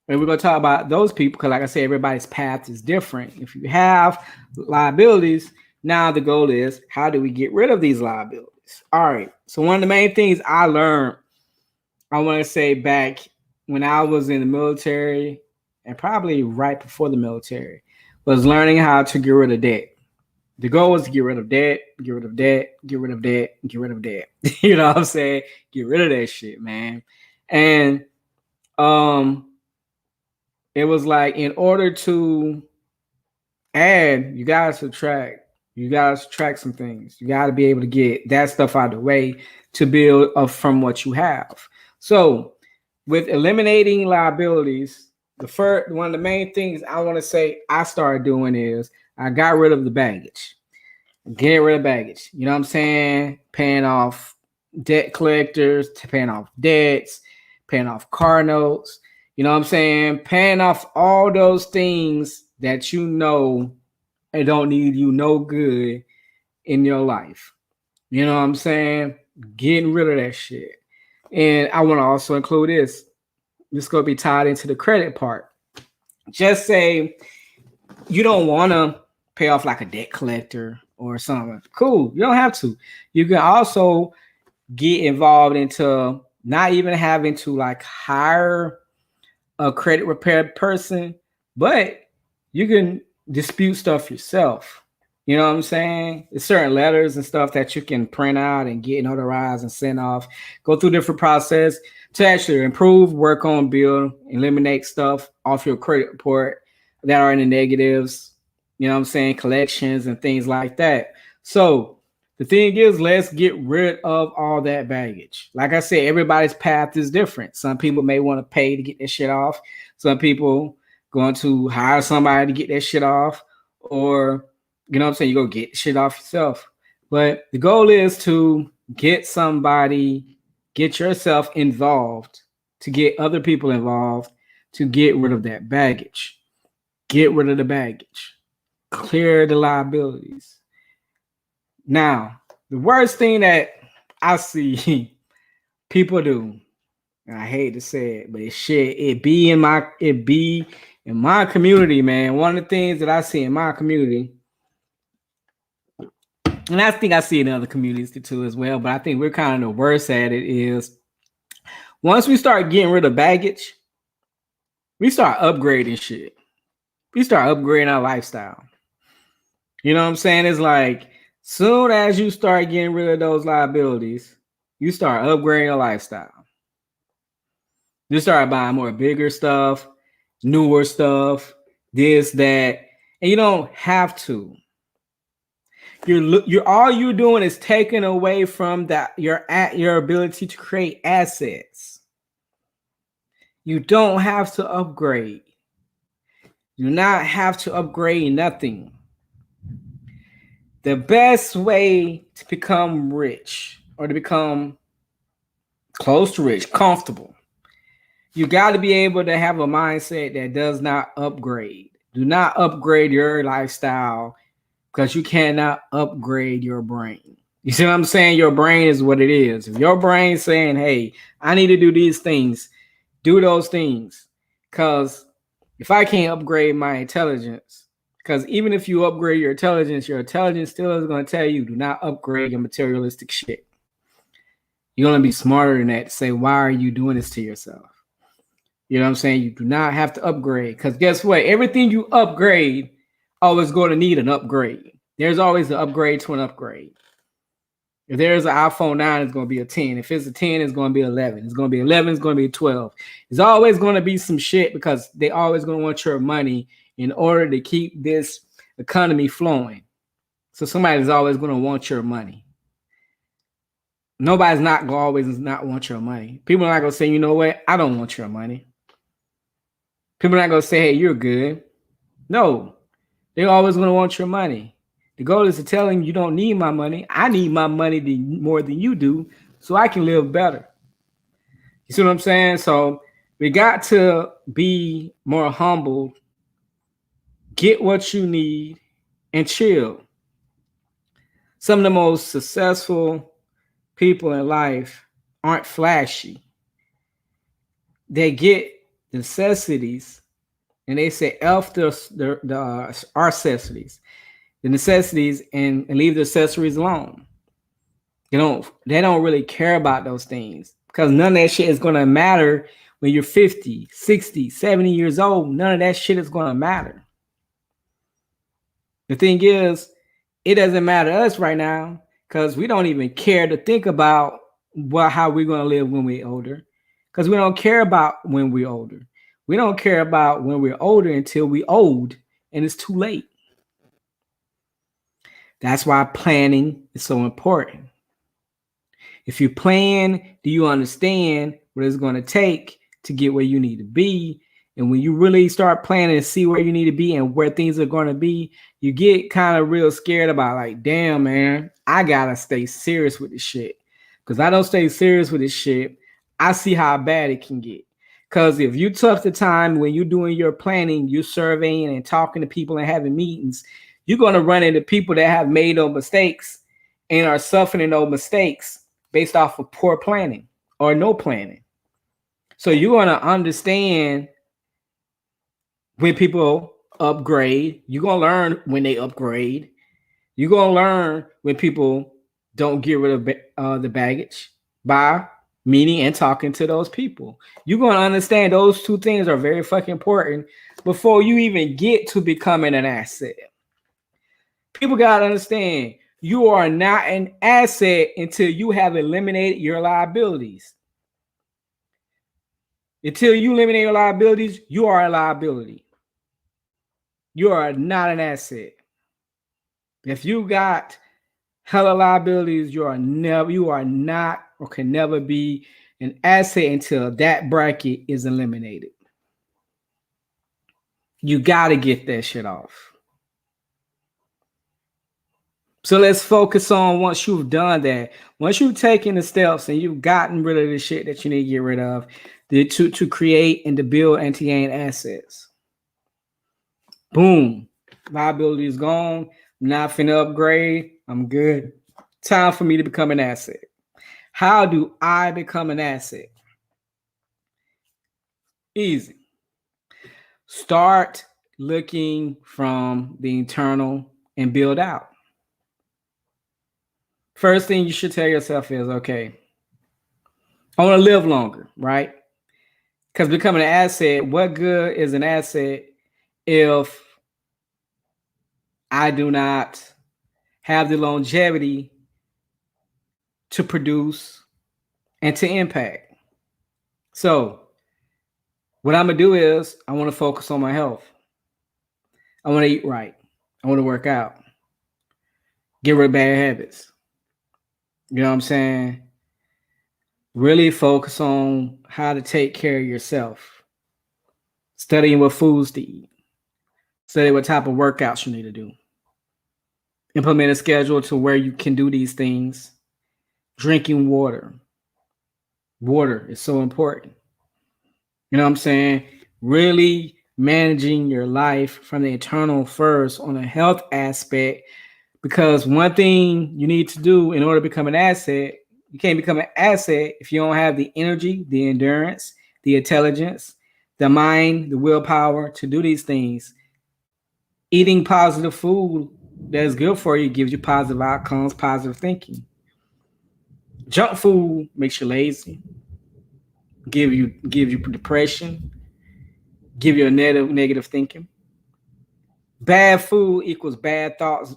and we're going to talk about those people because, like I said, everybody's path is different. If you have liabilities, now the goal is how do we get rid of these liabilities? All right. So one of the main things I learned, I want to say back when I was in the military and probably right before the military, was learning how to get rid of debt. The goal was to get rid of debt, get rid of debt, get rid of debt, get rid of debt. You know what I'm saying? Get rid of that shit, man. And it was like in order to add, you gotta subtract. You gotta subtract some things. You gotta be able to get that stuff out of the way to build up from what you have. So with eliminating liabilities, one of the main things I want to say I started doing is I got rid of the baggage. Get rid of baggage. You know what I'm saying? Paying off debt collectors, paying off debts, paying off car notes. You know what I'm saying? Paying off all those things that you know it don't need you no good in your life. You know what I'm saying? Getting rid of that shit. And I want to also include this. This is going to be tied into the credit part. Just say you don't want to pay off like a debt collector or something. Cool. You don't have to. You can also get involved into not even having to like hire a credit repair person, but you can dispute stuff yourself. You know what I'm saying? There's certain letters and stuff that you can print out and get notarized and send off. Go through different process to actually improve, work on, build, eliminate stuff off your credit report that are in the negatives. You know what I'm saying? Collections and things like that. So the thing is, let's get rid of all that baggage. Like I said, everybody's path is different. Some people may want to pay to get their shit off. Some people going to hire somebody to get their shit off, or you know what I'm saying, you go get shit off yourself. But the goal is to get yourself involved, to get other people involved, to get rid of that baggage. Get rid of the baggage. Clear the liabilities. Now, the worst thing that I see people do, and I hate to say it, but it be in my community, man. One of the things that I see in my community, and I think I see in other communities too as well, but I think we're kind of the worst at it, is once we start getting rid of baggage, we start upgrading shit. We start upgrading our lifestyle. You know what I'm saying? It's like, soon as you start getting rid of those liabilities, you start upgrading your lifestyle. You start buying more bigger stuff, newer stuff, this, that, and you don't have to. You're all you're doing is taking away from your ability to create assets. You don't have to upgrade. You do not have to upgrade nothing. The best way to become rich, or to become close to rich, comfortable, you got to be able to have a mindset that does not upgrade. Do not upgrade your lifestyle, because you cannot upgrade your brain. You see what I'm saying? Your brain is what it is. If your brain's saying, hey, I need to do these things, do those things. Because if I can't upgrade my intelligence, because even if you upgrade your intelligence still is going to tell you, do not upgrade your materialistic shit. You're going to be smarter than that to say, why are you doing this to yourself? You know what I'm saying? You do not have to upgrade, because guess what? Everything you upgrade always going to need an upgrade. There's always an upgrade to an upgrade. If there's an iPhone 9, it's going to be a 10. If it's a 10, it's going to be 11. It's going to be 11, it's going to be 12. It's always going to be some shit, because they always going to want your money in order to keep this economy flowing. So somebody's always going to want your money. Nobody's not going to always not want your money. People are not going to say, you know what? I don't want your money. People are not going to say, hey, you're good. No, they're always going to want your money. The goal is to tell them, you don't need my money. I need my money more than you do, so I can live better. You see what I'm saying? So we got to be more humble, get what you need, and chill. Some of the most successful people in life aren't flashy. They get necessities, and they say F our necessities. The necessities, and leave the accessories alone. They don't really care about those things, because none of that shit is going to matter when you're 50, 60, 70 years old. None of that shit is going to matter. The thing is, it doesn't matter to us right now, because we don't even care to think about how we're going to live when we're older, because we don't care about when we're older. We don't care about when we're older until we're old and it's too late. That's why planning is so important. If you plan, do you understand what it's going to take to get where you need to be? And when you really start planning and see where you need to be and where things are going to be, you get kind of real scared about, like, damn, man, I got to stay serious with this shit. Because I don't stay serious with this shit, I see how bad it can get. Because if you took the time when you're doing your planning, you're surveying and talking to people and having meetings, you're going to run into people that have made those mistakes and are suffering those mistakes based off of poor planning or no planning. So you're going to understand when people upgrade. You're going to learn when they upgrade. You're going to learn when people don't get rid of the baggage by meeting and talking to those people. You're going to understand those two things are very fucking important before you even get to becoming an asset. People got to understand, you are not an asset until you have eliminated your liabilities. Until you eliminate your liabilities, you are a liability. You are not an asset. If you got hella liabilities, you are not or can never be an asset until that bracket is eliminated. You got to get that shit off. So let's focus on, once you've done that, once you've taken the steps and you've gotten rid of the shit that you need to get rid of, to create and to build and to gain assets. Boom. Liability is gone. I'm not finna upgrade. I'm good. Time for me to become an asset. How do I become an asset? Easy. Start looking from the internal and build out. First thing you should tell yourself is, okay, I want to live longer, right? Because becoming an asset, what good is an asset if I do not have the longevity to produce and to impact? So what I'm going to do is I want to focus on my health. I want to eat right. I want to work out. Get rid of bad habits. You know what I'm saying? Really focus on how to take care of yourself. Studying what foods to eat. Study what type of workouts you need to do. Implement a schedule to where you can do these things. Drinking water. Water is so important. You know what I'm saying? Really managing your life from the internal first on a health aspect, because one thing you need to do in order to become an asset, you can't become an asset if you don't have the energy, the endurance, the intelligence, the mind, the willpower to do these things. Eating positive food that is good for you gives you positive outcomes, positive thinking. Junk food makes you lazy, give you depression, give you a negative thinking. Bad food equals bad thoughts.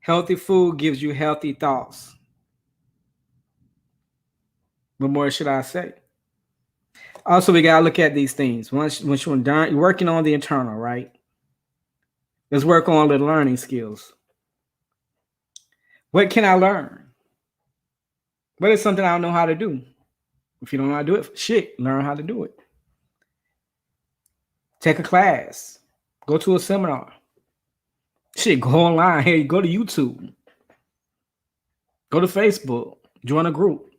Healthy food gives you healthy thoughts. What more should I say? Also, we gotta look at these things. Once you're done, you're working on the internal, right? Let's work on the learning skills. What can I learn? What is something I don't know how to do? If you don't know how to do it, shit, learn how to do it. Take a class. Go to a seminar. Shit, go online. Hey, go to YouTube. Go to Facebook. Join a group.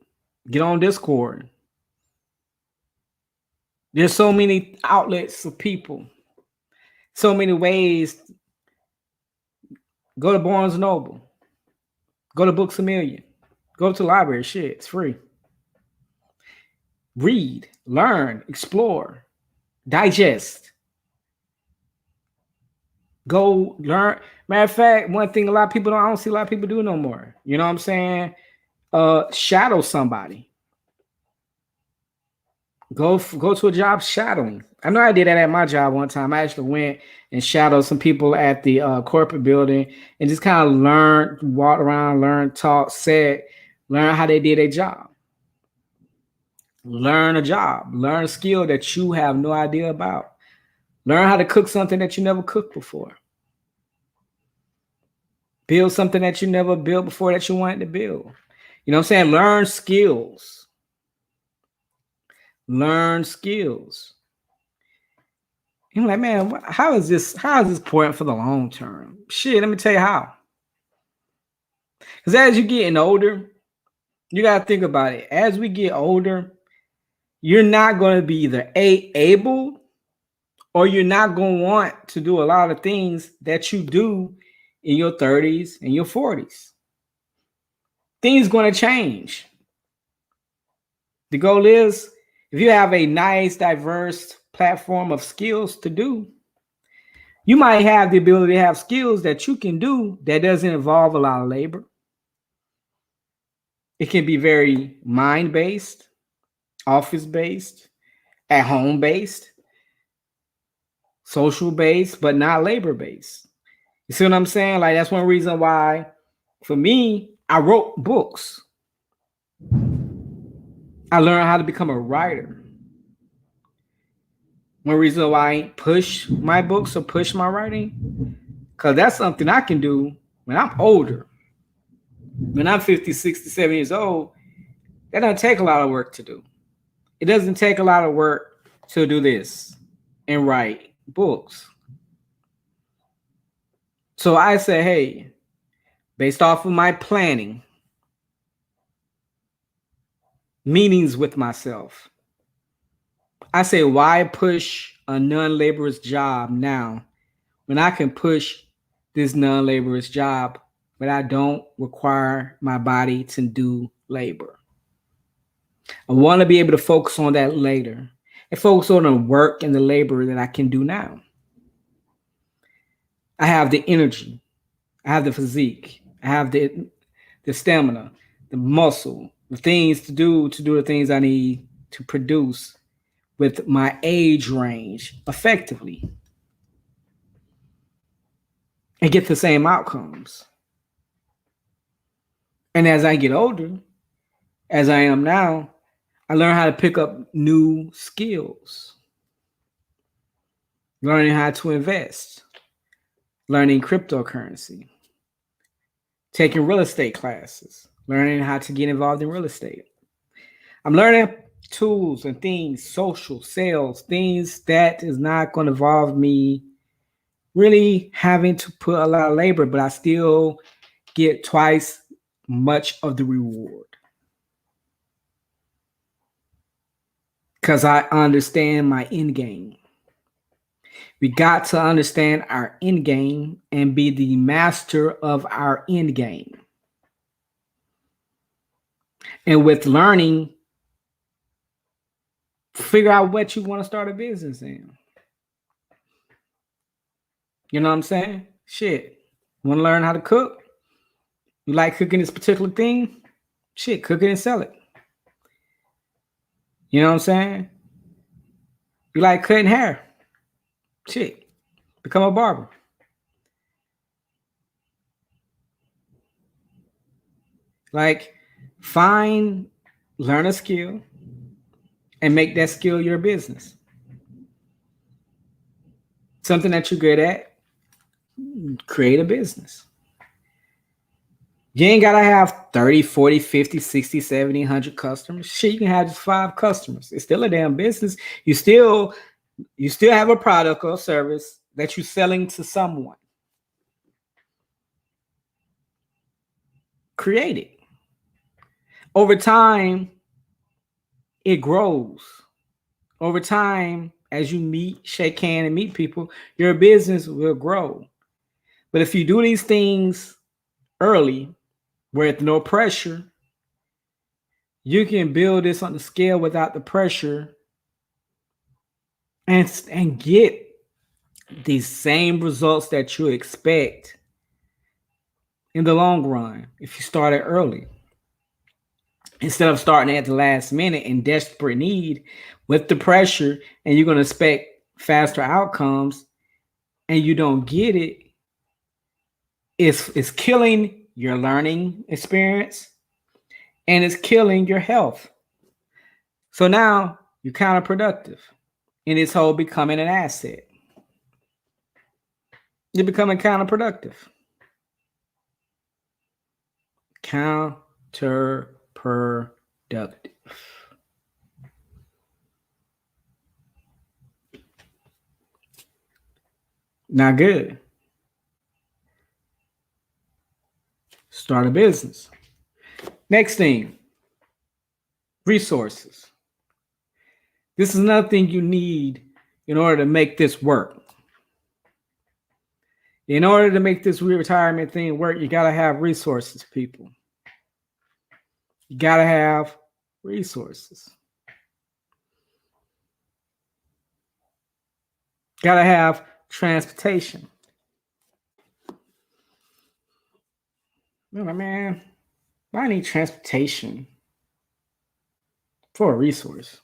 Get on Discord. There's so many outlets for people. So many ways. Go to Barnes & Noble. Go to Books A Million. Go to the library. Shit, it's free. Read, learn, explore, digest. Go learn. Matter of fact, one thing I don't see a lot of people do no more. You know what I'm saying? Shadow somebody. Go to a job shadowing. I know I did that at my job one time. I actually went and shadowed some people at the corporate building and just kind of learned, walked around, learned, talk, said, learn how they did their job. Learn a job, learn a skill that you have no idea about. Learn how to cook something that you never cooked before. Build something that you never built before that you wanted to build. You know what I'm saying? Learn skills. Learn skills. You're like, man, how is this important for the long term? Shit, let me tell you how. Because as you're getting older, you got to think about it. As we get older, you're not going to be either able or you're not going to want to do a lot of things that you do in your 30s and your 40s. Things going to change. The goal is, if you have a nice, diverse platform of skills to do, you might have the ability to have skills that you can do that doesn't involve a lot of labor. It can be very mind-based, office-based, at-home-based, social-based, but not labor-based. You see what I'm saying? Like, that's one reason why, for me, I wrote books. I learned how to become a writer. One reason why I push my books or push my writing, because that's something I can do when I'm older. When I'm 50, 60, 70 years old, that doesn't take a lot of work to do. It doesn't take a lot of work to do this and write books. So I say, hey, based off of my planning, meetings with myself, I say, why push a non-laborer's job now when I can push this non-laborious job, but I don't require my body to do labor. I want to be able to focus on that later and focus on the work and the labor that I can do now. I have the energy, I have the physique, I have the stamina, the muscle, the things to do the things I need to produce with my age range effectively and get the same outcomes. And as I get older, as I am now, I learn how to pick up new skills, learning how to invest, learning cryptocurrency, taking real estate classes, learning how to get involved in real estate. I'm learning tools and things, social sales, things that is not going to involve me really having to put a lot of labor, but I still get twice much of the reward. Because I understand my end game. We got to understand our end game and be the master of our end game. And with learning, figure out what you want to start a business in. You know what I'm saying? Shit. Want to learn how to cook? You like cooking this particular thing? Shit, cook it and sell it. You know what I'm saying? You like cutting hair? Shit, become a barber. Like, learn a skill and make that skill your business. Something that you're good at, create a business. You ain't got to have 30, 40, 50, 60, 70, 100 customers. Shit, you can have just 5 customers. It's still a damn business. You still have a product or service that you're selling to someone. Create it. Over time, it grows. Over time, as you shake hands and meet people, your business will grow. But if you do these things early, with no pressure, you can build this on the scale without the pressure and get the same results that you expect in the long run if you start it early. Instead of starting at the last minute in desperate need with the pressure, and you're going to expect faster outcomes and you don't get it, it's killing your learning experience and it's killing your health. So now you're counterproductive in this whole becoming an asset. You're becoming counterproductive. Counterproductive. Not good. Start a business. Next thing, resources. This is another thing you need in order to make this work. In order to make this retirement thing work, you got to have resources, people. You got to have resources. Got to have transportation. Man, I need transportation for a resource.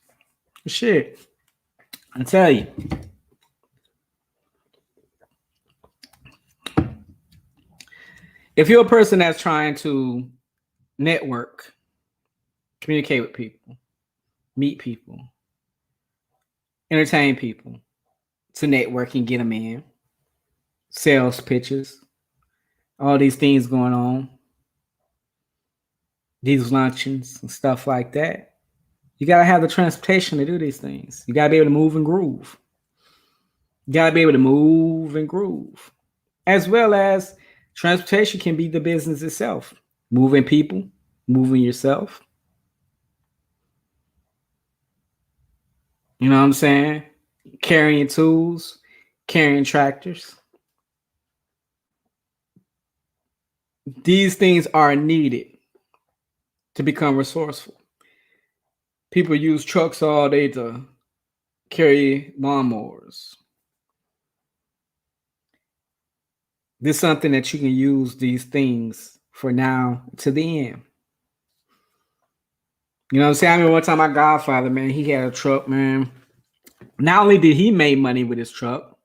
Shit, I tell you. If you're a person that's trying to network, communicate with people, meet people, entertain people, to network and get them in, sales pitches, all these things going on, these luncheons and stuff like that. You got to have the transportation to do these things. You got to be able to move and groove. You got to be able to move and groove. As well as transportation can be the business itself. Moving people, moving yourself. You know what I'm saying? Carrying tools, carrying tractors. These things are needed to become resourceful. People use trucks all day to carry lawnmowers. This is something that you can use these things for now to the end. You know what I'm saying? I mean, one time my godfather, man, he had a truck, man. Not only did he make money with his truck,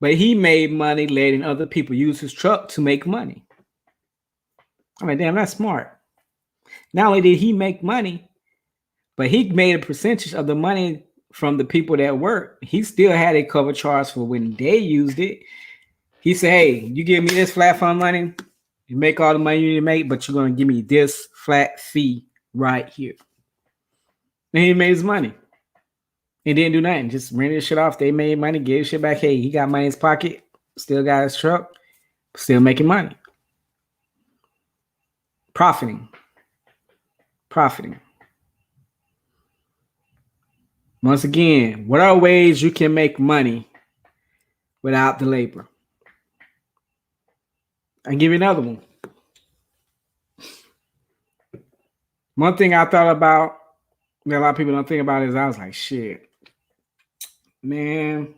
but he made money letting other people use his truck to make money. I mean, damn, that's smart. Not only did he make money, but he made a percentage of the money from the people that worked. He still had a cover charge for when they used it. He said, hey, you give me this flat fund money, you make all the money you need to make, but you're going to give me this flat fee right here. And he made his money. He didn't do nothing. Just rented his shit off. They made money, gave shit back. Hey, he got money in his pocket, still got his truck, still making money. Profiting. Once again, what are ways you can make money without the labor? I'll give you another one. One thing I thought about that a lot of people don't think about is I was like, shit, man.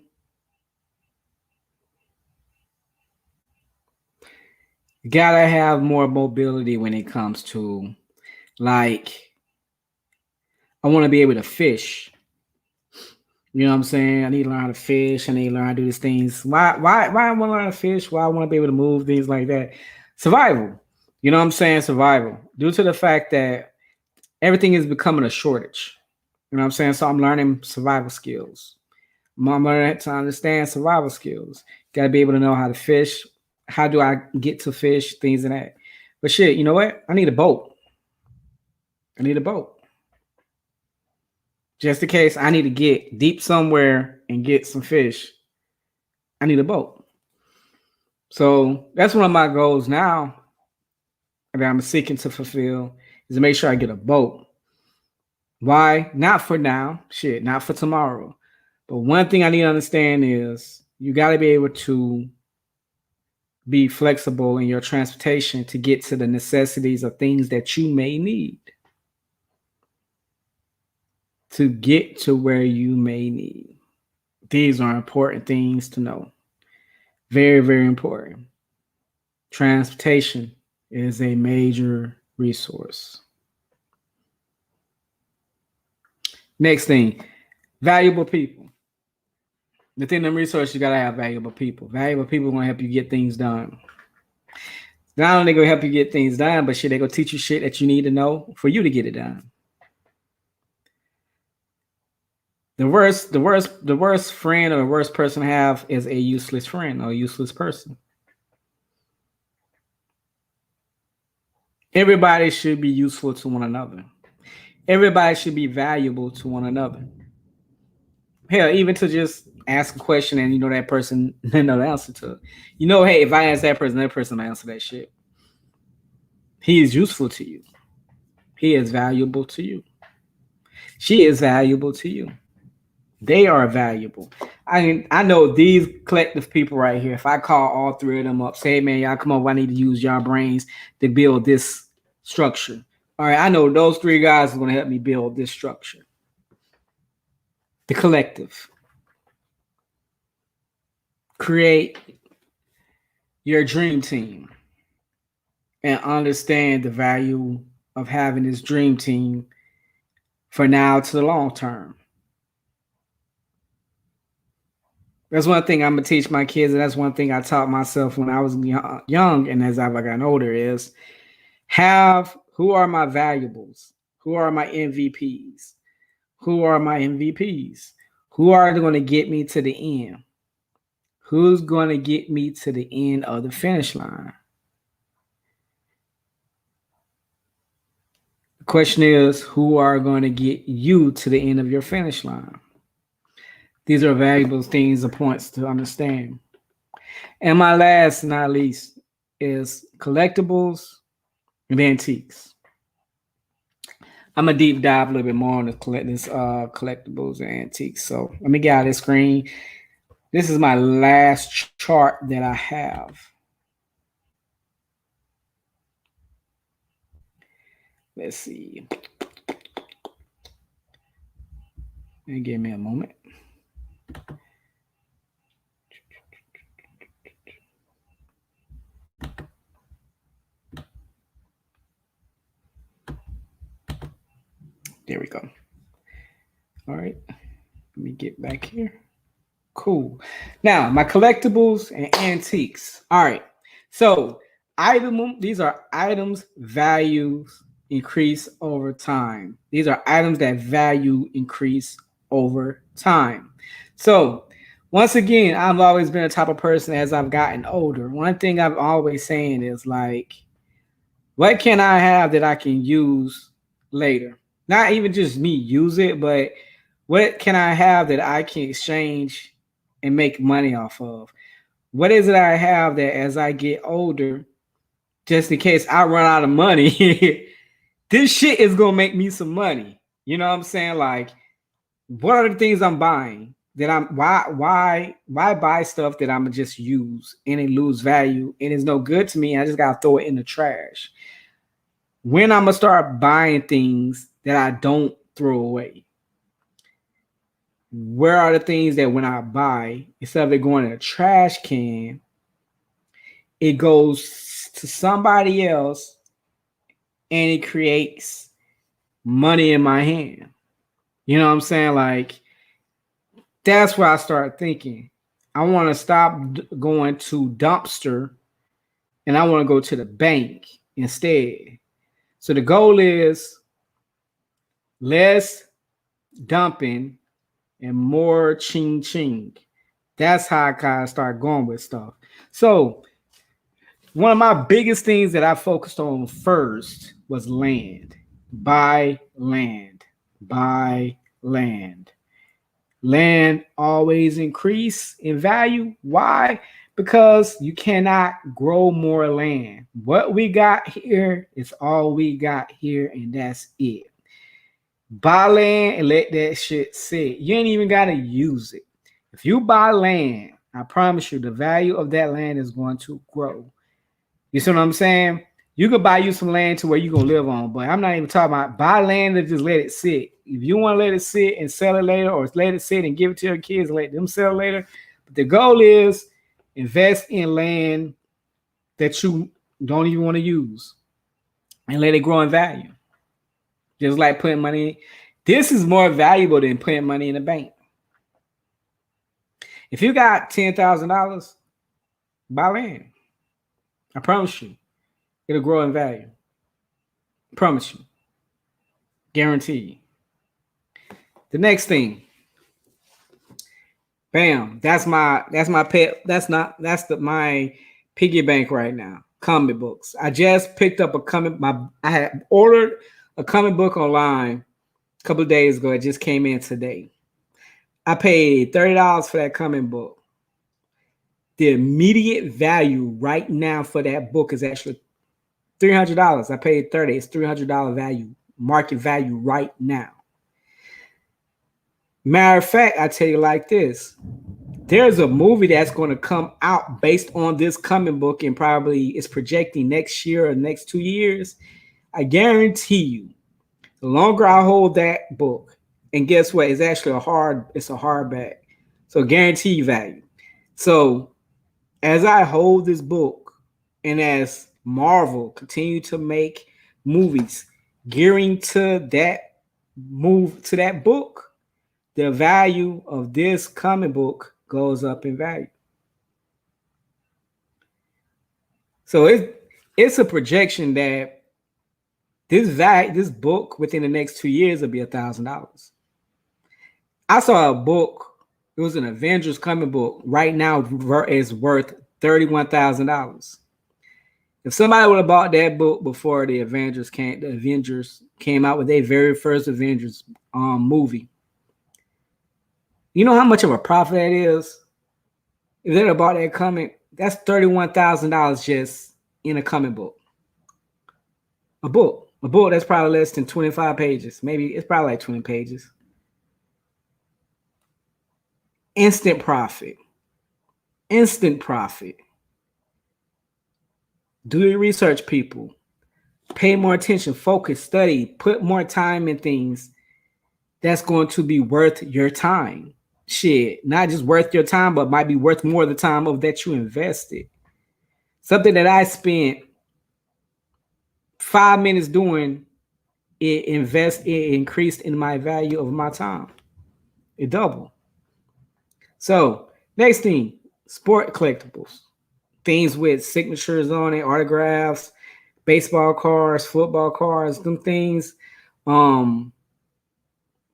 You gotta have more mobility when it comes to, like, I want to be able to fish. You know what I'm saying? I need to learn how to fish. I need to learn how to do these things. Why I want to learn how to fish? Why I want to be able to move, things like that. Survival. You know what I'm saying? Survival. Due to the fact that everything is becoming a shortage. You know what I'm saying? So I'm learning survival skills. I'm learning to understand survival skills. Got to be able to know how to fish. How do I get to fish? Things and that. But shit, you know what? I need a boat. Just in case I need to get deep somewhere and get some fish, I need a boat. So that's one of my goals now that I'm seeking to fulfill is to make sure I get a boat. Why? Not for now, shit, not for tomorrow. But one thing I need to understand is you got to be able to be flexible in your transportation to get to the necessities of things that you may need. To get to where you may need. These are important things to know. Very, very important. Transportation is a major resource. Next thing, valuable people. Within them resources, you gotta have valuable people. Valuable people are gonna help you get things done. Not only gonna help you get things done, but shit, they gonna teach you shit that you need to know for you to get it done. The worst friend or the worst person to have is a useless friend or a useless person. Everybody should be useful to one another. Everybody should be valuable to one another. Hell, even to just ask a question and you know that person didn't know the answer to it. You know, hey, if I ask that person will answer that shit. He is useful to you. He is valuable to you. She is valuable to you. They are valuable. I know these collective people right here. If I call all three of them up, say, hey, man, y'all come up, I need to use y'all brains to build this structure. All right, I know those three guys are going to help me build this structure. The collective. Create your dream team and understand the value of having this dream team for now to the long term. That's one thing I'm going to teach my kids, and that's one thing I taught myself when I was young and as I've gotten older is who are my valuables? Who are my MVPs? Who are my MVPs? Who are going to get me to the end? Who's going to get me to the end of the finish line? The question is, who are going to get you to the end of your finish line? These are valuable things or points to understand. And my last, not least, is collectibles and antiques. I'm gonna deep dive a little bit more on this collectibles and antiques. So let me get out of this screen. This is my last chart that I have. Let's see. And give me a moment. There we go. All right. Let me get back here. Cool. Now, my collectibles and antiques. All right. So, these are items values increase over time. These are items that value increase over time. So, once again, I've always been a type of person as I've gotten older. One thing I've always saying is like, what can I have that I can use later? Not even just me use it, but what can I have that I can exchange and make money off of? What is it I have that as I get older, just in case I run out of money, this shit is gonna make me some money. You know what I'm saying? Like, what are the things I'm buying that why buy stuff that I'm just use and it lose value and it's no good to me? And I just gotta throw it in the trash. When I'm gonna start buying things that I don't throw away? Where are the things that when I buy, instead of it going in a trash can, it goes to somebody else and it creates money in my hand? You know what I'm saying? Like, that's where I start thinking. I want to stop going to dumpster and I want to go to the bank instead. So the goal is less dumping and more ching ching. That's how I kind of start going with stuff. So one of my biggest things that I focused on first was land. Buy land. Buy land. Land always increase in value. Why? Because you cannot grow more land. What we got here is all we got here, and that's it. Buy land and let that shit sit. You ain't even got to use it. If you buy land, I promise you the value of that land is going to grow. You see what I'm saying? You could buy you some land to where you're going to live on, but I'm not even talking about buy land and just let it sit. If you want to let it sit and sell it later, or let it sit and give it to your kids and let them sell it later, but the goal is invest in land that you don't even want to use and let it grow in value. Just like putting money in. This is more valuable than putting money in the bank. If you got $10,000, buy land. I promise you, it'll grow in value. I promise you. Guarantee you. The next thing. Bam. That's my pet. That's my piggy bank right now. Comic books. I just picked up I had ordered a comic book online a couple of days ago. It just came in today. I paid $30 for that comic book. The immediate value right now for that book is actually $300. I paid $30. It's $300 value, market value right now. Matter of fact, I tell you like this. There's a movie that's going to come out based on this comic book and probably is projecting next year or next 2 years. I guarantee you, the longer I hold that book, and guess what? It's actually it's a hardback. So guarantee value. So as I hold this book and as Marvel continue to make movies gearing to that book, the value of this comic book goes up in value. So it's a projection that this book within the next 2 years will be $1,000. I saw a book. It was an Avengers comic book. Right now, is worth $31,000. If somebody would have bought that book before the Avengers came out with their very first Avengers movie, you know how much of a profit that is? If they'd have bought that comic, that's $31,000 just in a comic book. A book that's probably less than 25 pages. Maybe it's probably like 20 pages. Instant profit. Instant profit. Do your research, people. Pay more attention, focus, study, put more time in things that's going to be worth your time. Shit, not just worth your time, but might be worth more of the time of that you invested. Something that I spent 5 minutes doing, it increased in my value of my time. It doubled. So next thing, sport collectibles. Things with signatures on it, autographs, baseball cards, football cards, them things. Um,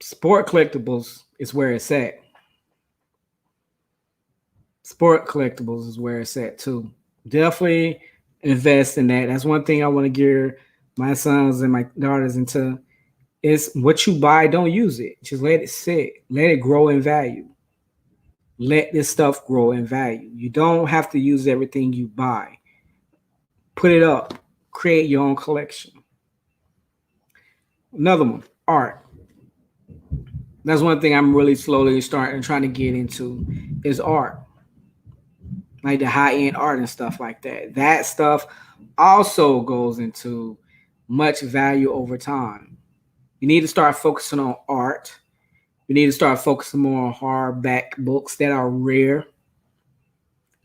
Sport collectibles is where it's at. Sport collectibles is where it's at too. Definitely invest in that. That's one thing I want to gear my sons and my daughters into. Is what you buy, don't use it. Just let it sit. Let it grow in value. Let this stuff grow in value. You don't have to use everything you buy. Put it up. Create your own collection. Another one, art. That's one thing I'm really slowly starting trying to get into is art. Like the high end art and stuff like that. That stuff also goes into much value over time. You need to start focusing on art. You need to start focusing more on hardback books that are rare.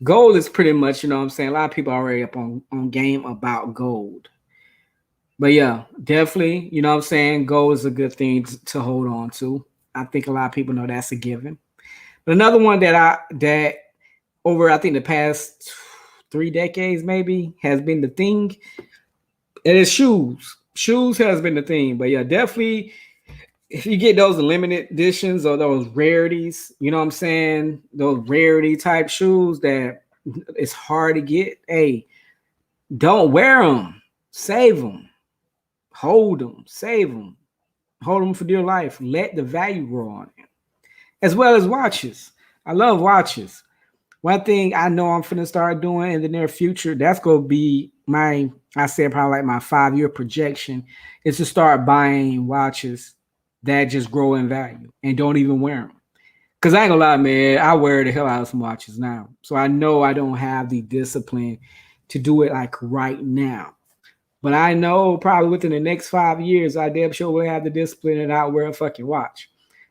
Gold is pretty much, you know what I'm saying? A lot of people are already up on game about gold. But yeah, definitely, you know what I'm saying? Gold is a good thing to hold on to. I think a lot of people know that's a given. But another one that over I think the past 3 decades maybe has been the thing. It is shoes. Shoes has been the thing. But yeah, definitely if you get those limited editions or those rarities, you know what I'm saying? Those rarity type shoes that it's hard to get. Hey, don't wear them. Save them. Hold them. Save them. Hold them for dear life. Let the value grow on it. As well as watches. I love watches. One thing I know I'm finna start doing in the near future, that's gonna be I said probably like my 5 year projection, is to start buying watches that just grow in value and don't even wear them. Cause I ain't gonna lie, man, I wear the hell out of some watches now. So I know I don't have the discipline to do it like right now. But I know probably within the next 5 years, I damn sure will have the discipline and I'll wear a fucking watch.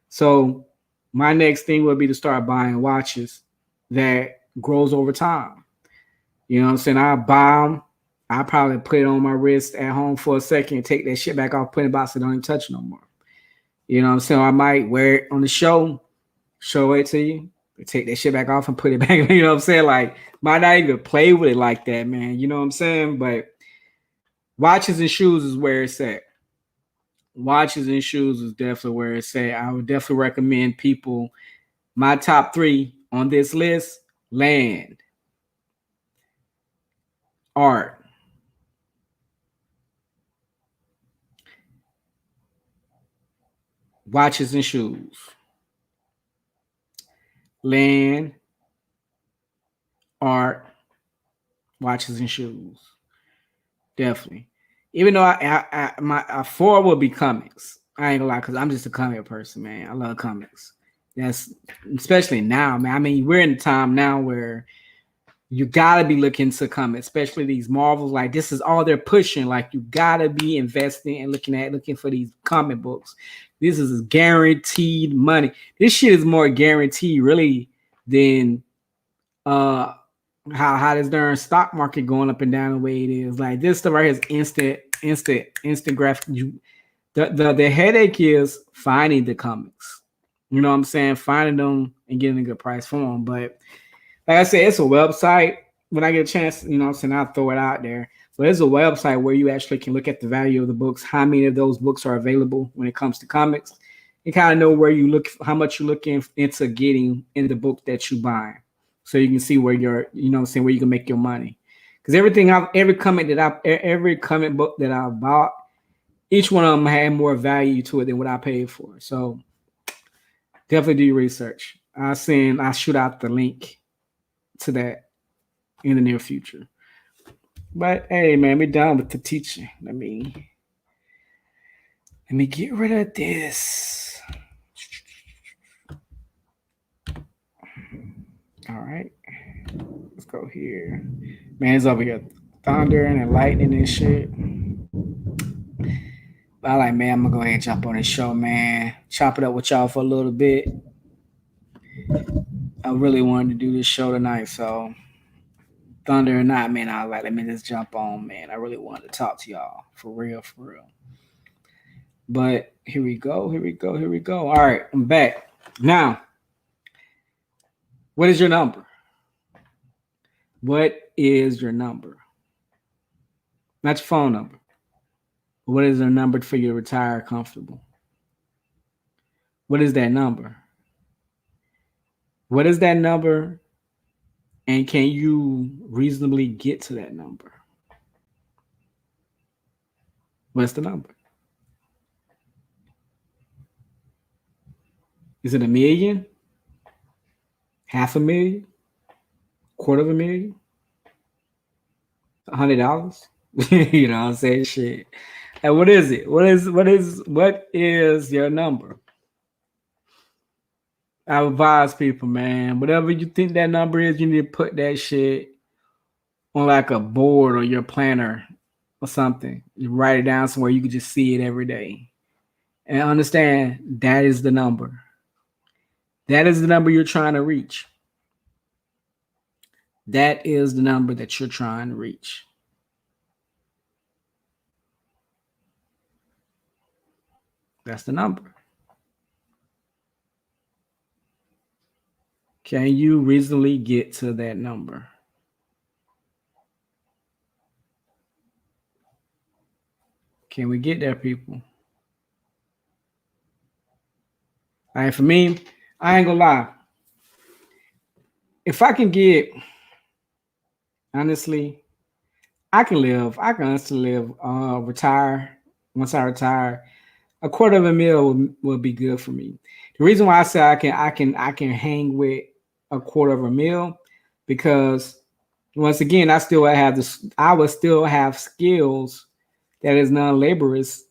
So my next thing would be to start buying watches that grows over time. You know what I'm saying? I buy them. I probably put it on my wrist at home for a second, take that shit back off, put it in a box, and don't even touch it no more. You know what I'm saying? I might wear it on the show it to you, take that shit back off and put it back. You know what I'm saying? Like, might not even play with it like that, man. You know what I'm saying? But watches and shoes is where it's at. Watches and shoes is definitely where it's at. I would definitely recommend people my top 3 on this list: land, art, watches and shoes. Land, art, watches and shoes. Definitely. Even though my 4 will be comics. I ain't gonna lie, because I'm just a comic person, man. I love comics. That's especially now, man. I mean, we're in a time now where you gotta be looking to comics, especially these Marvels. Like, this is all they're pushing. Like, you gotta be investing and looking for these comic books. This is guaranteed money. This shit is more guaranteed, really, than how this darn stock market going up and down the way it is. Like, this stuff right here is instant graphic. The headache is finding the comics. You know what I'm saying? Finding them and getting a good price for them. But like I said, it's a website. When I get a chance, you know what I'm saying, I'll throw it out there. But it's a website where you actually can look at the value of the books, how many of those books are available when it comes to comics, and kind of know where you look, how much you're looking into getting in the book that you buy. So you can see where you're, you know what I'm saying, where you can make your money. Because every comic book that I bought, each one of them had more value to it than what I paid for. So definitely do your research. I'll shoot out the link to that in the near future. But hey, man, we're done with the teaching. Let me get rid of this. All right, let's go here. Man, it's over here thundering and lightning and shit. I like, man, I'm gonna go ahead and jump on this show, man. Chop it up with y'all for a little bit. I really wanted to do this show tonight, so thunder or not, man, I was like, let me just jump on, man. I really wanted to talk to y'all for real, for real. But here we go, here we go, here we go. All right, I'm back. Now, what is your number? What is your number? Not your phone number. What is the number for you to retire comfortable? What is that number? What is that number? And can you reasonably get to that number? What's the number? Is it a million? $500,000? $250,000? $100? You know what I'm saying? Shit. And what is it? What is your number? I advise people, man, whatever you think that number is, you need to put that shit on like a board or your planner or something. You write it down somewhere you can just see it every day. And understand that is the number. That is the number you're trying to reach. That is the number that you're trying to reach. That's the number. Can you reasonably get to that number? Can we get there, people? All right, for me, I ain't gonna lie. If I can get, honestly, I can honestly live, retire. Once I retire, $250,000 will be good for me. The reason why I say I can hang with $250,000 because once again, I will still have skills that is non-laborious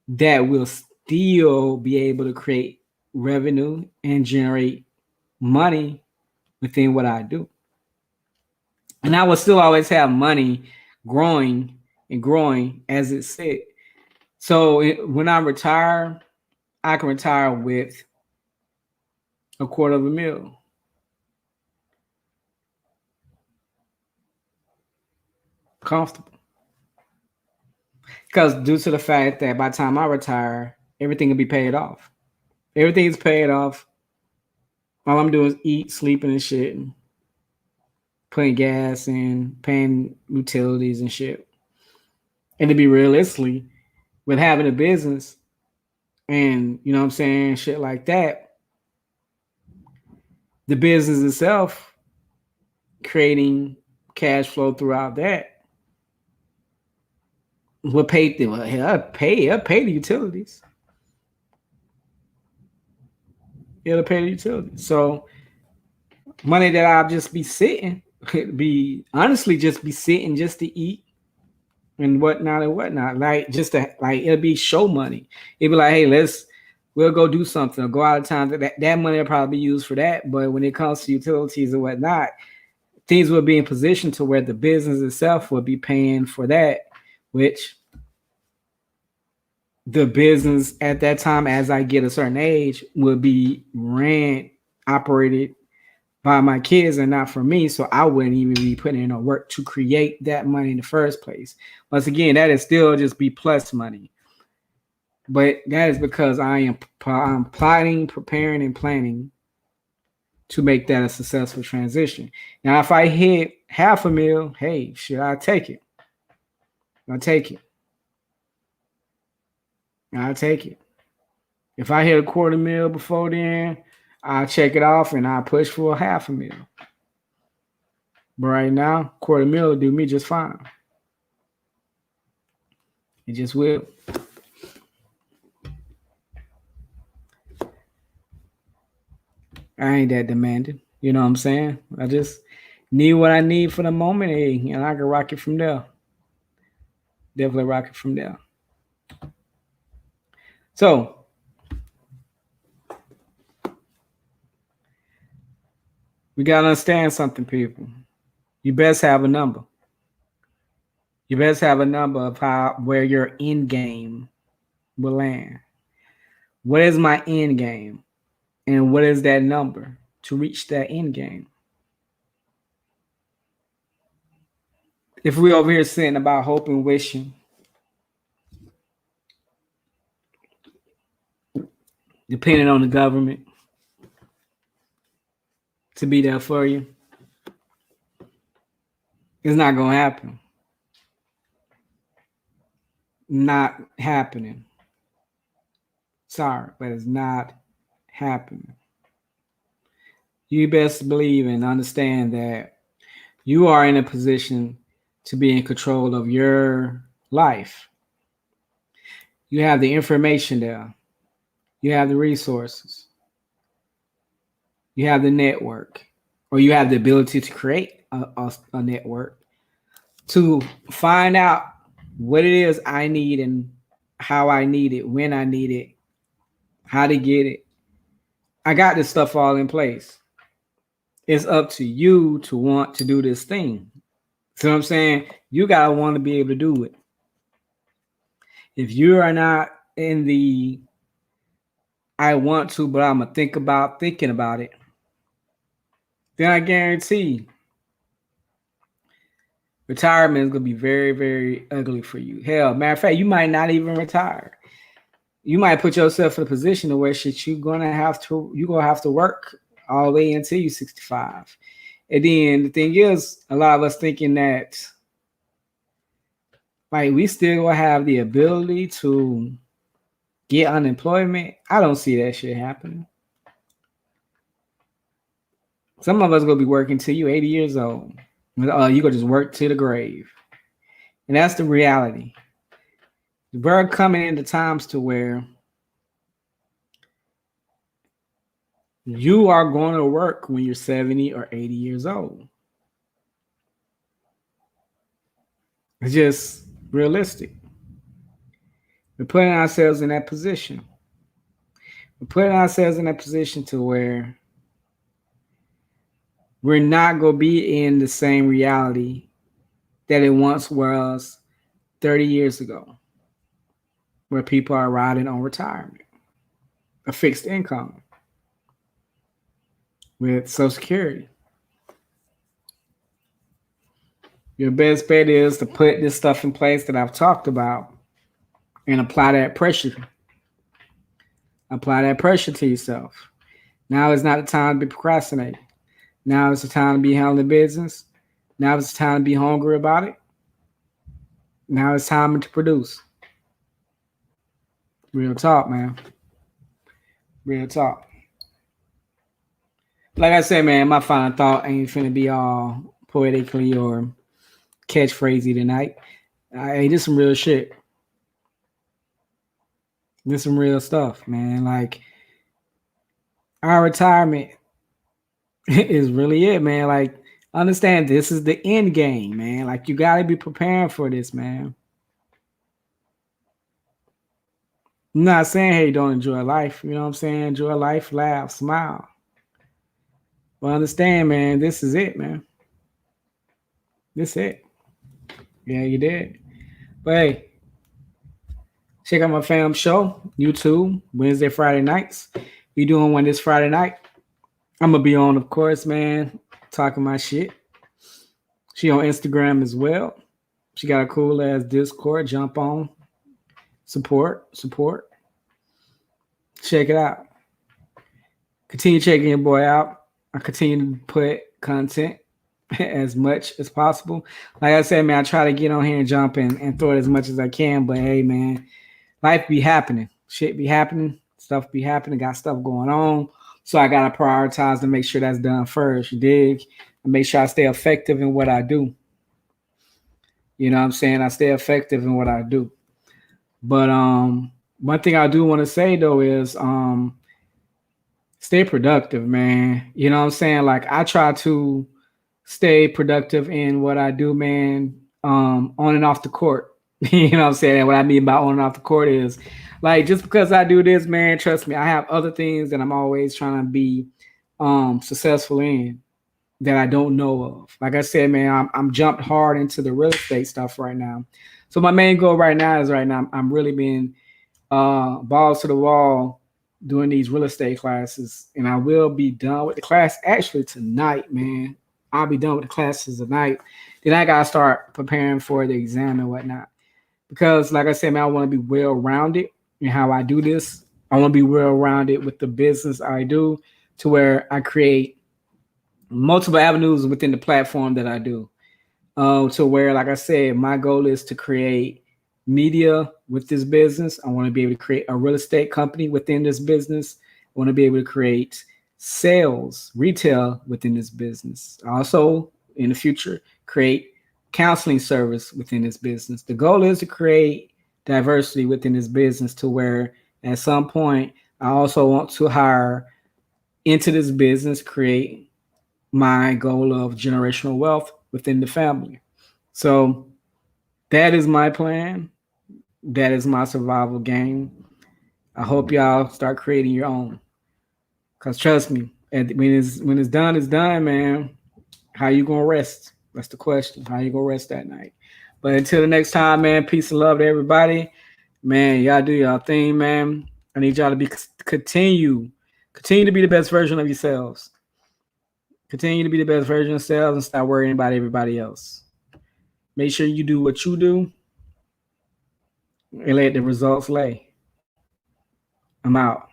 that will still be able to create revenue and generate money within what I do. And I will still always have money growing and growing as it said. So when I retire, I can retire with $250,000. Comfortable. Because due to the fact that by the time I retire, everything will be paid off. Everything is paid off. All I'm doing is eat, sleeping, and shit, and putting gas in, paying utilities and shit. And to be realistically, with having a business and, you know what I'm saying, shit like that, the business itself creating cash flow throughout that will pay the utilities. It'll pay the utilities. So money that I'll just be sitting, just be sitting just to eat and whatnot. Like just to it'll be show money. It'll be like, hey, we'll go do something or go out of town. That money will probably be used for that. But when it comes to utilities and whatnot, things will be in position to where the business itself will be paying for that, which the business at that time, as I get a certain age, will be operated by my kids and not for me. So I wouldn't even be putting in no work to create that money in the first place. Once again, that is still just be plus money. But that is because I'm plotting, preparing, and planning to make that a successful transition. Now, if I hit $500,000, hey, shit, I'll take it. I'll take it. If I hit $250,000 before then, I'll check it off and I'll push for $500,000. But right now, $250,000 will do me just fine. It just will. I ain't that demanding. You know what I'm saying? I just need what I need for the moment, and I can rock it from there. Definitely rock it from there. So, we got to understand something, people. You best have a number. You best have a number of where your end game will land. What is my end game? And what is that number to reach that end game? If we over here sitting about hoping, wishing, depending on the government to be there for you, it's not gonna happen. Not happening. Sorry, but it's not happening. You best believe and understand that you are in a position to be in control of your life. You have the information there. You have the resources. You have the network, or you have the ability to create a network to find out what it is I need and how I need it, when I need it, how to get it. I got this stuff all in place. It's up to you to want to do this thing. So I'm saying you gotta want to be able to do it. If you are not in the I want to, but I'm gonna thinking about it, then I guarantee retirement is gonna be very, very ugly for you. Hell, matter of fact, you might not even retire. You might put yourself in a position to where shit you're gonna have to work all the way until you're 65. And then the thing is, a lot of us thinking that like we still gonna have the ability to get unemployment. I don't see that shit happening. Some of us gonna be working till you 80 years old. You gonna just work to the grave. And that's the reality. We're coming into times to where you are going to work when you're 70 or 80 years old. It's just realistic. We're putting ourselves in that position. We're putting ourselves in that position to where we're not going to be in the same reality that it once was 30 years ago, where people are riding on retirement, a fixed income with Social Security. Your best bet is to put this stuff in place that I've talked about and apply that pressure. Apply that pressure to yourself. Now is not the time to be procrastinating. Now is the time to be handling business. Now is the time to be hungry about it. Now it's time to produce. Real talk, man. Real talk. Like I said, man, my final thought ain't finna be all poetically or catchphrasey tonight. Hey, this some real shit. This some real stuff, man. Like our retirement is really it, man. Like understand this is the end game, man. Like you gotta be preparing for this, man. I'm not saying hey, don't enjoy life. You know what I'm saying? Enjoy life, laugh, smile. But understand, man, this is it, man. This it. Yeah, you did. But hey, check out my fam show, YouTube, Wednesday, Friday nights. We doing one this Friday night. I'm gonna be on, of course, man, talking my shit. She on Instagram as well. She got a cool ass Discord. Jump on. Support. Check it out. Continue checking your boy out. I continue to put content as much as possible. Like I said, man, I try to get on here and jump in and throw it as much as I can. But hey, man, life be happening. Shit be happening. Stuff be happening. Got stuff going on. So I gotta prioritize to make sure that's done first. You dig? And make sure I stay effective in what I do. You know what I'm saying? I stay effective in what I do. But one thing I do want to say though is stay productive, man. You know what I'm saying? Like I try to stay productive in what I do, man, on and off the court. You know what I'm saying? And what I mean by on and off the court is like just because I do this, man, trust me, I have other things that I'm always trying to be successful in that I don't know of. Like I said, man, I'm jumped hard into the real estate stuff right now. So my main goal right now is I'm really being balls to the wall doing these real estate classes, and I will be done with the class actually tonight, man. I'll be done with the classes tonight. Then I gotta start preparing for the exam and whatnot. Because, like I said, man, I want to be well rounded in how I do this. I want to be well rounded with the business I do, to where I create multiple avenues within the platform that I do. To where, like I said, my goal is to create media with this business. I want to be able to create a real estate company within this business. I want to be able to create sales, retail within this business. Also, in the future, create counseling service within this business. The goal is to create diversity within this business, to where at some point I also want to hire into this business, create my goal of generational wealth within the family. So that is my plan. That is my survival game. I hope y'all start creating your own. Cause trust me, when it's done, it's done, man. How you gonna rest? That's the question. How you gonna rest that night? But until the next time, man. Peace and love to everybody. Man, y'all do y'all thing, man. I need y'all to be continue to be the best version of yourselves. Continue to be the best version of yourselves and stop worrying about everybody else. Make sure you do what you do and let the results lay. I'm out.